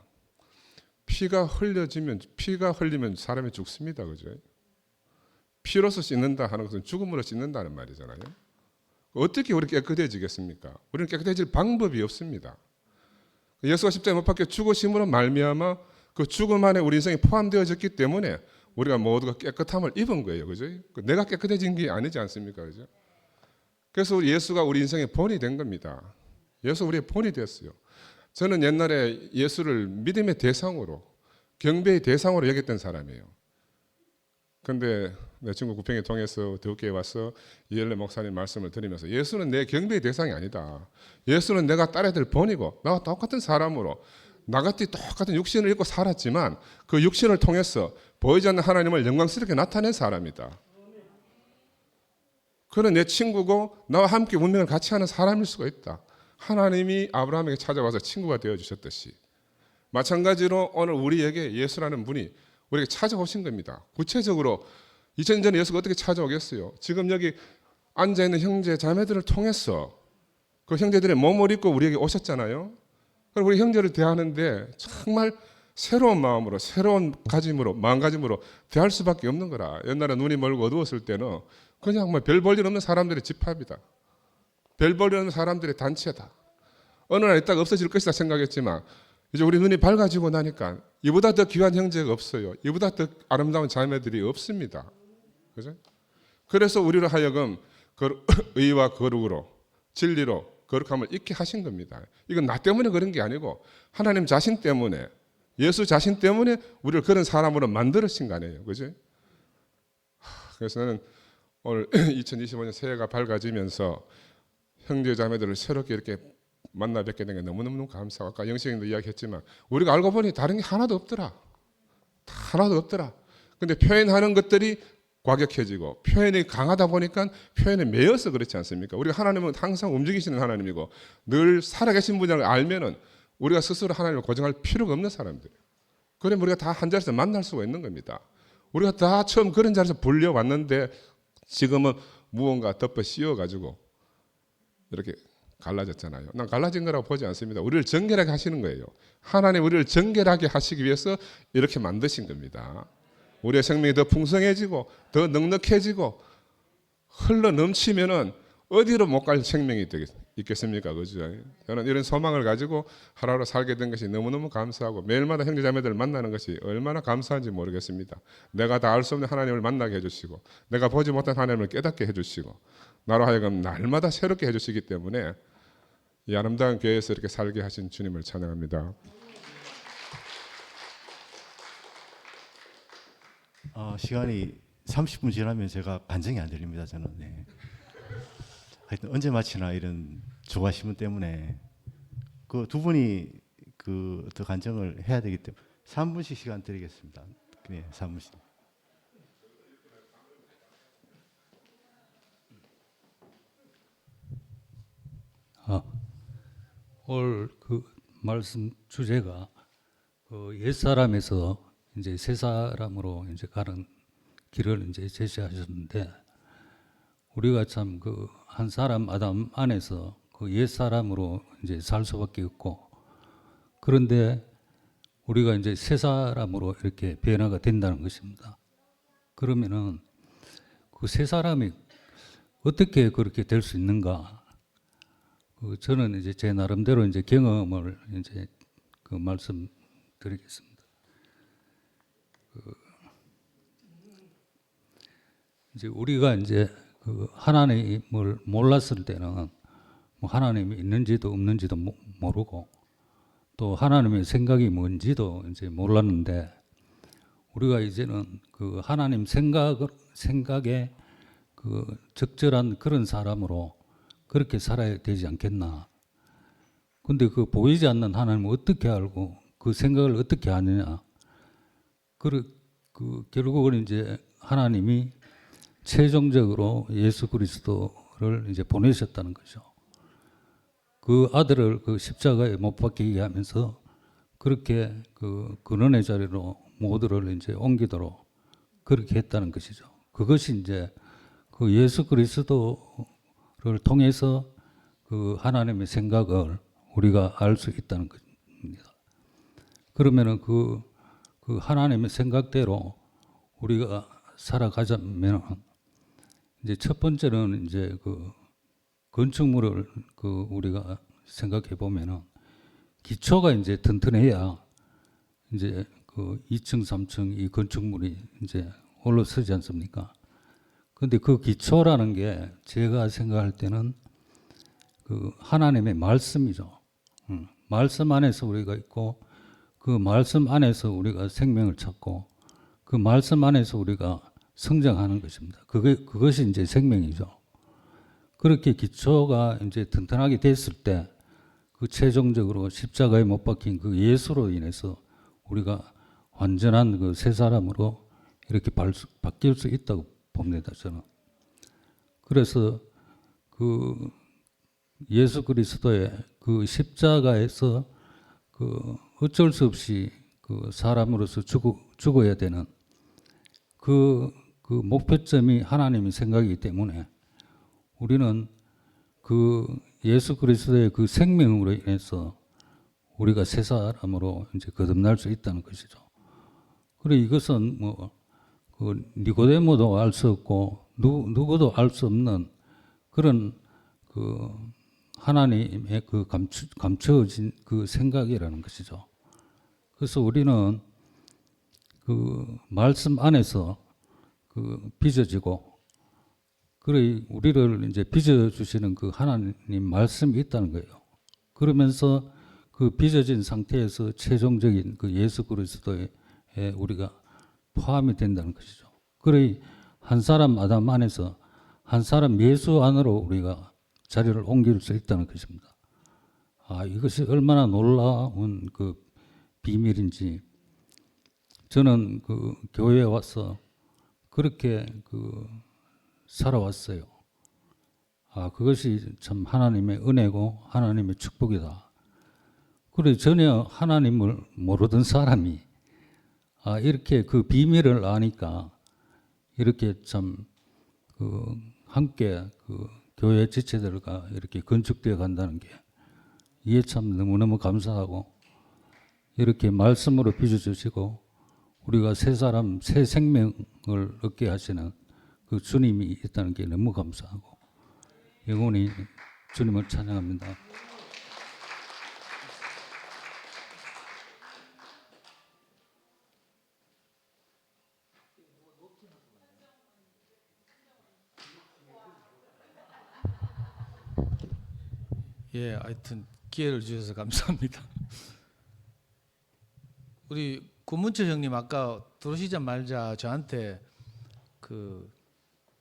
피가 흘리면 사람이 죽습니다, 그죠? 피로서 씻는다 하는 것은 죽음으로 씻는다는 말이잖아요. 어떻게 우리 깨끗해지겠습니까? 우리는 깨끗해질 방법이 없습니다. 예수가 십자가에 못 박혀 죽으심으로 말미암아 그 죽음 안에 우리 인생이 포함되어졌기 때문에 우리가 모두가 깨끗함을 입은 거예요, 그죠? 내가 깨끗해진 게 아니지 않습니까, 그죠? 그래서 예수가 우리 인생의 본이 된 겁니다. 예수 우리의 본이 됐어요. 저는 옛날에 예수를 믿음의 대상으로, 경배의 대상으로 여겼던 사람이에요. 근데 내 친구 구평에 통해서 대우교회에 와서 이엘레 목사님 말씀을 들으면서 예수는 내 경배의 대상이 아니다. 예수는 내가 따라야 될 본이고 나와 똑같은 사람으로 나같이 똑같은 육신을 입고 살았지만 그 육신을 통해서 보이지 않는 하나님을 영광스럽게 나타낸 사람이다. 그는 내 친구고 나와 함께 운명을 같이 하는 사람일 수가 있다. 하나님이 아브라함에게 찾아와서 친구가 되어주셨듯이 마찬가지로 오늘 우리에게 예수라는 분이 우리에게 찾아오신 겁니다. 구체적으로 2000년 전에 예수가 어떻게 찾아오겠어요? 지금 여기 앉아있는 형제 자매들을 통해서 그 형제들의 몸을 입고 우리에게 오셨잖아요. 그리고 우리 형제를 대하는데 정말 새로운 마음으로 새로운 마음가짐으로 대할 수밖에 없는 거라. 옛날에 눈이 멀고 어두웠을 때는 그냥 뭐 별 볼 일 없는 사람들의 집합이다. 별 볼 일 없는 사람들의 단체다. 어느 날 있다가 없어질 것이다 생각했지만 이제 우리 눈이 밝아지고 나니까 이보다 더 귀한 형제가 없어요. 이보다 더 아름다운 자매들이 없습니다. 그죠? 그래서 우리로 하여금 의와 거룩으로 진리로 거룩함을 잊게 하신 겁니다. 이건 나 때문에 그런 게 아니고 하나님 자신 때문에 예수 자신 때문에 우리를 그런 사람으로 만들으신 거 아니에요. 그죠? 그래서 나는 오늘 2025년 새해가 밝아지면서 형제 자매들을 새롭게 이렇게 만나 뵙게 된 게 너무너무 감사하고 아까 영식님도 이야기했지만 우리가 알고 보니 다른 게 하나도 없더라. 하나도 없더라. 근데 표현하는 것들이 과격해지고 표현이 강하다 보니까 표현에 매여서 그렇지 않습니까? 우리가 하나님은 항상 움직이시는 하나님이고 늘 살아계신 분이라는 걸 알면은 우리가 스스로 하나님을 고정할 필요가 없는 사람들이에요. 그러면 우리가 다 한 자리에서 만날 수가 있는 겁니다. 우리가 다 처음 그런 자리에서 불려왔는데 지금은 무언가 덮어 씌워가지고 이렇게 갈라졌잖아요. 난 갈라진 거라고 보지 않습니다. 우리를 정결하게 하시는 거예요. 하나님 우리를 정결하게 하시기 위해서 이렇게 만드신 겁니다. 우리의 생명이 더 풍성해지고 더 넉넉해지고 흘러 넘치면은 어디로 못 갈 생명이 있겠습니까? 그죠? 저는 이런 소망을 가지고 하루하루 살게 된 것이 너무너무 감사하고 매일마다 형제자매들을 만나는 것이 얼마나 감사한지 모르겠습니다. 내가 다 알 수 없는 하나님을 만나게 해주시고 내가 보지 못한 하나님을 깨닫게 해주시고 나로 하여금 날마다 새롭게 해주시기 때문에 이 아름다운 교회에서 이렇게 살게 하신 주님을 찬양합니다. 시간이 30분 지나면 제가 반정이 안 들립니다. 저는. 네. 하여튼 언제 마치나 이런 조바심은 때문에 그 두 분이 그 더 간증을 해야 되기 때문에 3분씩 시간 드리겠습니다. 네, 3분씩. 오늘 그 말씀 주제가 그 옛사람에서 이제 새 사람으로 이제 가는 길을 이제 제시하셨는데, 우리가 참 그 한 사람 아담 안에서 그 옛사람으로 이제 살 수밖에 없고, 그런데 우리가 이제 새 사람으로 이렇게 변화가 된다는 것입니다. 그러면은 그 새 사람이 어떻게 그렇게 될 수 있는가? 저는 이제 제 나름대로 이제 경험을 이제 그 말씀드리겠습니다. 이제 우리가 이제 그 하나님을 몰랐을 때는 뭐 하나님이 있는지도 없는지도 모르고 또 하나님의 생각이 뭔지도 이제 몰랐는데, 우리가 이제는 그 하나님 생각에 그 적절한 그런 사람으로 그렇게 살아야 되지 않겠나. 근데 그 보이지 않는 하나님을 어떻게 알고 그 생각을 어떻게 하느냐. 결국은 이제 하나님이 최종적으로 예수 그리스도를 이제 보내셨다는 거죠. 그 아들을 그 십자가에 못 박히게 하면서 그렇게 그 근원의 자리로 모두를 이제 옮기도록 그렇게 했다는 것이죠. 그것이 이제 그 예수 그리스도를 통해서 그 하나님의 생각을 우리가 알 수 있다는 겁니다. 그러면은 그 하나님의 생각대로 우리가 살아가자면 이제 첫 번째는 이제 그 건축물을 그 우리가 생각해 보면은 기초가 이제 튼튼해야 이제 그 2층, 3층 이 건축물이 이제 올라서지 않습니까? 근데 그 기초라는 게 제가 생각할 때는 그 하나님의 말씀이죠. 말씀 안에서 우리가 있고 그 말씀 안에서 우리가 생명을 찾고 그 말씀 안에서 우리가 성장하는 것입니다. 그것이 이제 생명이죠. 그렇게 기초가 이제 튼튼하게 됐을 때 그 최종적으로 십자가에 못 박힌 그 예수로 인해서 우리가 완전한 그 새 사람으로 이렇게 바뀔 수 있다고 봅니다, 저는. 그래서 그 예수 그리스도의 그 십자가에서 그 어쩔 수 없이 그 사람으로서 죽어야 되는 그 목표점이 하나님의 생각이기 때문에 우리는 그 예수 그리스도의 그 생명으로 인해서 우리가 새 사람으로 이제 거듭날 수 있다는 것이죠. 그리고 이것은 뭐 그 니고데모도 알 수 없고 누구도 알 수 없는 그런 그 하나님의 그 감추어진 그 생각이라는 것이죠. 그래서 우리는 그 말씀 안에서 그 빚어지고, 그래 우리를 이제 빚어 주시는 그 하나님 말씀이 있다는 거예요. 그러면서 그 빚어진 상태에서 최종적인 그 예수 그리스도에 우리가 포함이 된다는 것이죠. 그래 한 사람 아담 안에서 한 사람 예수 안으로 우리가 자리를 옮길 수 있다는 것입니다. 이것이 얼마나 놀라운 그 비밀인지 저는 그 교회에 와서 그렇게 그 살아왔어요. 그것이 참 하나님의 은혜고 하나님의 축복이다. 그래 전혀 하나님을 모르던 사람이 이렇게 그 비밀을 아니까 이렇게 참 그 함께 그 교회 지체들과 이렇게 건축되어 간다는 게 이게 참 너무너무 감사하고, 이렇게 말씀으로 빚어주시고 우리가 새 사람, 새 생명을 얻게 하시는 그 주님이 있다는 게 너무 감사하고, 영원히 주님을 찬양합니다. 예, 하여튼 기회를 주셔서 감사합니다. 우리 고문철 형님 아까 들어오시자마자 저한테 그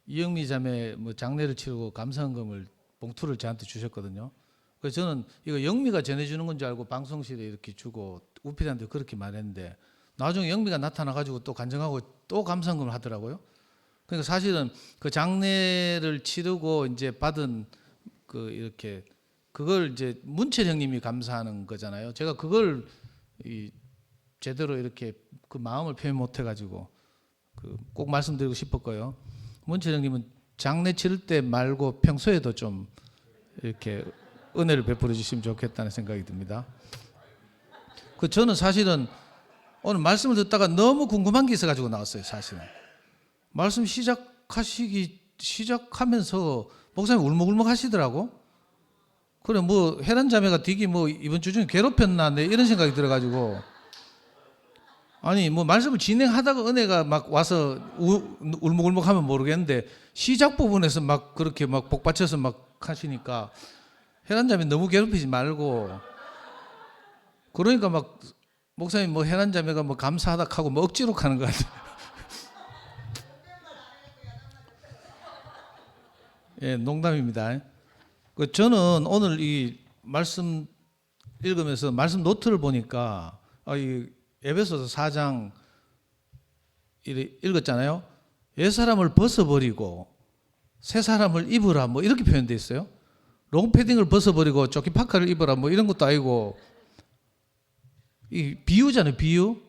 이영미 자매 뭐 장례를 치르고 감사헌금을 봉투를 저한테 주셨거든요. 그래서 저는 이거 영미가 전해주는 건 줄 알고 방송실에 이렇게 주고 우필한테 그렇게 말했는데 나중에 영미가 나타나가지고 또 간증하고 또 감사헌금을 하더라고요. 그러니까 사실은 그 장례를 치르고 이제 받은 그 이렇게 그걸 이제 문철 형님이 감사하는 거잖아요. 제가 그걸 제대로 이렇게 그 마음을 표현 못 해가지고 꼭 말씀드리고 싶었고요. 문철 형님은 장례 치를 때 말고 평소에도 좀 이렇게 은혜를 베풀어 주시면 좋겠다는 생각이 듭니다. 저는 사실은 오늘 말씀을 듣다가 너무 궁금한 게 있어가지고 나왔어요. 사실은 말씀 시작하면서 목사님 울먹울먹 하시더라고. 그래 뭐 혜란 자매가 되게 뭐 이번 주 중에 괴롭혔나 네 이런 생각이 들어가지고 아니 뭐 말씀을 진행하다가 은혜가 막 와서 울먹울먹하면 모르겠는데 시작 부분에서 막 그렇게 막 복받쳐서 막 하시니까 혜란 자매 너무 괴롭히지 말고 그러니까 막 목사님 뭐 혜란 자매가 뭐 감사하다 하고 뭐 억지로 가는 것 같아요. 예, 농담입니다. 저는 오늘 이 말씀 읽으면서 말씀 노트를 보니까 이 에베소서 4장 읽었잖아요. 옛사람을 벗어버리고 새 사람을 입으라 뭐 이렇게 표현되어 있어요. 롱패딩을 벗어버리고 조끼파카를 입으라 뭐 이런 것도 아니고 이 비유잖아요. 비유.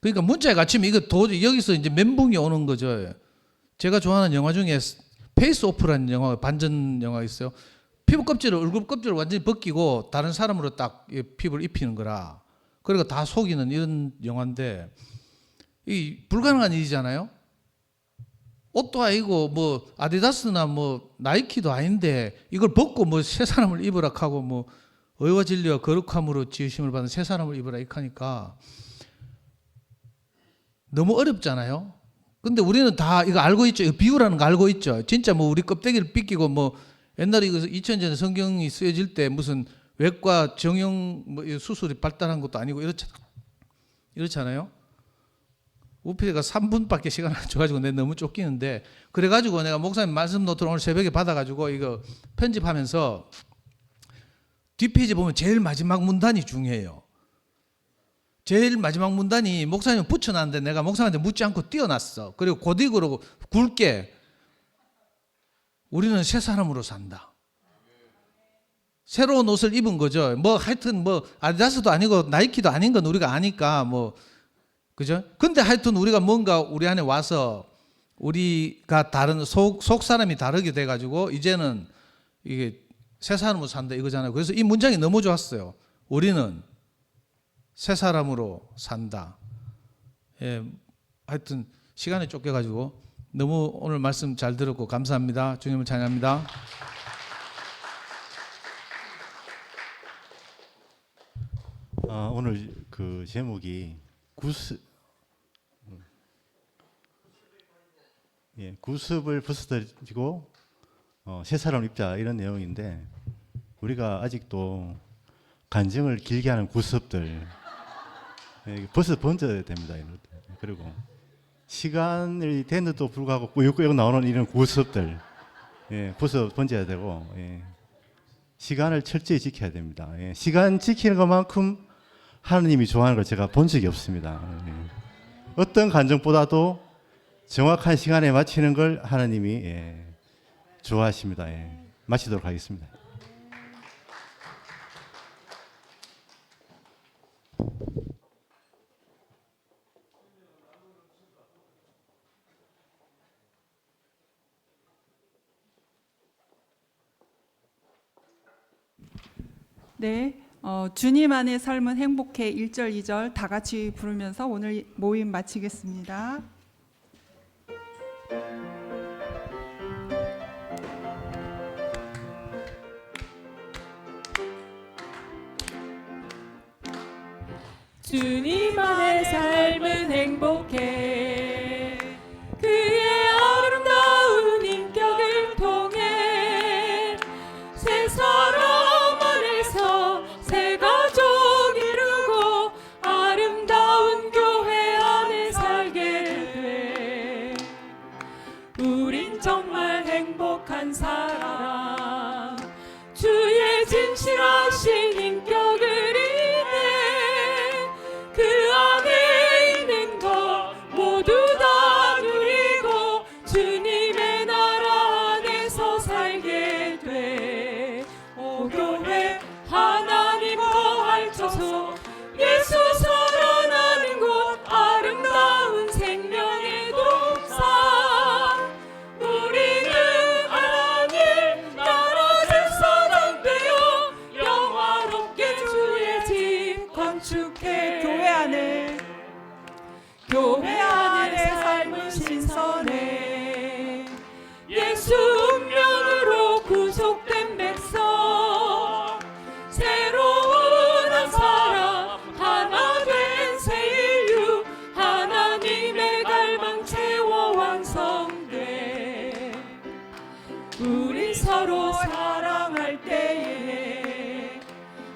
그러니까 문자에 갇히면 이거 도저히 여기서 이제 멘붕이 오는 거죠. 제가 좋아하는 영화 중에 페이스 오프라는 영화, 반전 영화가 있어요. 피부 껍질을, 얼굴 껍질을 완전히 벗기고 다른 사람으로 딱 피부를 입히는 거라. 그러니까 다 속이는 이런 영화인데 이 불가능한 일이잖아요. 옷도 아니고 뭐 아디다스나 뭐 나이키도 아닌데 이걸 벗고 뭐 새 사람을 입으라 하고 뭐 의와 진리와 거룩함으로 지으심을 받은 새 사람을 입으라 이렇게 하니까 너무 어렵잖아요. 근데 우리는 다 이거 알고 있죠. 이거 비유라는 거 알고 있죠. 진짜 뭐 우리 껍데기를 삐끼고 뭐 옛날에 이거 2000년에 성경이 쓰여질 때 무슨 외과 정형 뭐 수술이 발달한 것도 아니고 이렇잖아요. 우필이가 3분밖에 시간 안 줘가지고 내가 너무 쫓기는데 그래가지고 내가 목사님 말씀 노트를 오늘 새벽에 받아가지고 이거 편집하면서 뒷페이지 보면 제일 마지막 문단이 중요해요. 제일 마지막 문단이 목사님 붙여놨는데 내가 목사님한테 묻지 않고 띄어놨어. 그리고 고딕으로 굵게 우리는 새 사람으로 산다. 새로운 옷을 입은 거죠. 뭐 하여튼 뭐 아디다스도 아니고 나이키도 아닌 건 우리가 아니까 뭐 그죠? 근데 하여튼 우리가 뭔가 우리 안에 와서 우리가 다른 속 사람이 다르게 돼가지고 이제는 이게 새 사람으로 산다 이거잖아요. 그래서 이 문장이 너무 좋았어요. 우리는 새 사람으로 산다. 예, 하여튼 시간에 쫓겨가지고 너무 오늘 말씀 잘 들었고 감사합니다. 주님을 찬양합니다. 오늘 그 제목이 구습을 벗어들이고 새 사람을 입자 이런 내용인데 우리가 아직도 간증을 길게 하는 구습들 벗어 번져야 됩니다. 그리고 시간이 됐는데도 불구하고 꾸역꾸역 나오는 이런 구습들 벗어 번져야 되고 시간을 철저히 지켜야 됩니다. 시간 지키는 것만큼 하나님이 좋아하는 걸 제가 본 적이 없습니다. 어떤 간증보다도 정확한 시간에 마치는 걸 하나님이 좋아하십니다. 마치도록 하겠습니다. 네, 주님 안의 삶은 행복해 1절, 2절 다 같이 부르면서 오늘 모임 마치겠습니다. 주님 안의 삶은 행복해. 그의 아름다운 인격을 통해 새 사람 안에서 새 가족 이루고 아름다운 교회 안에 살게 돼. 우린 정말 행복한 사람, 주의 진실하신 인격을 인해 그 안에 있는 것 모두 다 누리고 주님의 나라 안에서 살게 돼. 오 교회 하나님 거할쳐서 예수 살아나는 곳 아름다운 생명의 동산. 우리는 하나님 나라 제사장 되어 영화롭게 주의 집 건축해. 교회 안에 삶은 신선해. 예수 운명으로 구속된 백성, 새로운 한 사람, 하나 된 새 인류, 하나님의 갈망 채워 완성돼. 우리 서로 사랑할 때에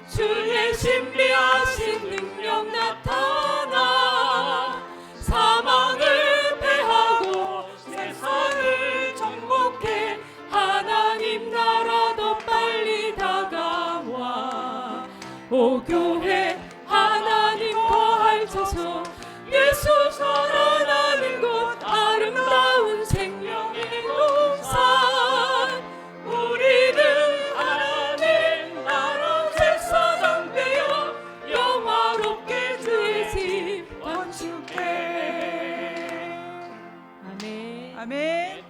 주의 신비하신 능력 나타나 사망을 패하고 세상을 정복해 하나님 나라 더 빨리 다가와. 오 교회 하나님 거할쳐서 예수 살아나는 곳 아름다운 생명의 동산. 우리는 하나님 나라 제사장 되어 영화롭게 주의 집 건축해. 아멘. 아멘.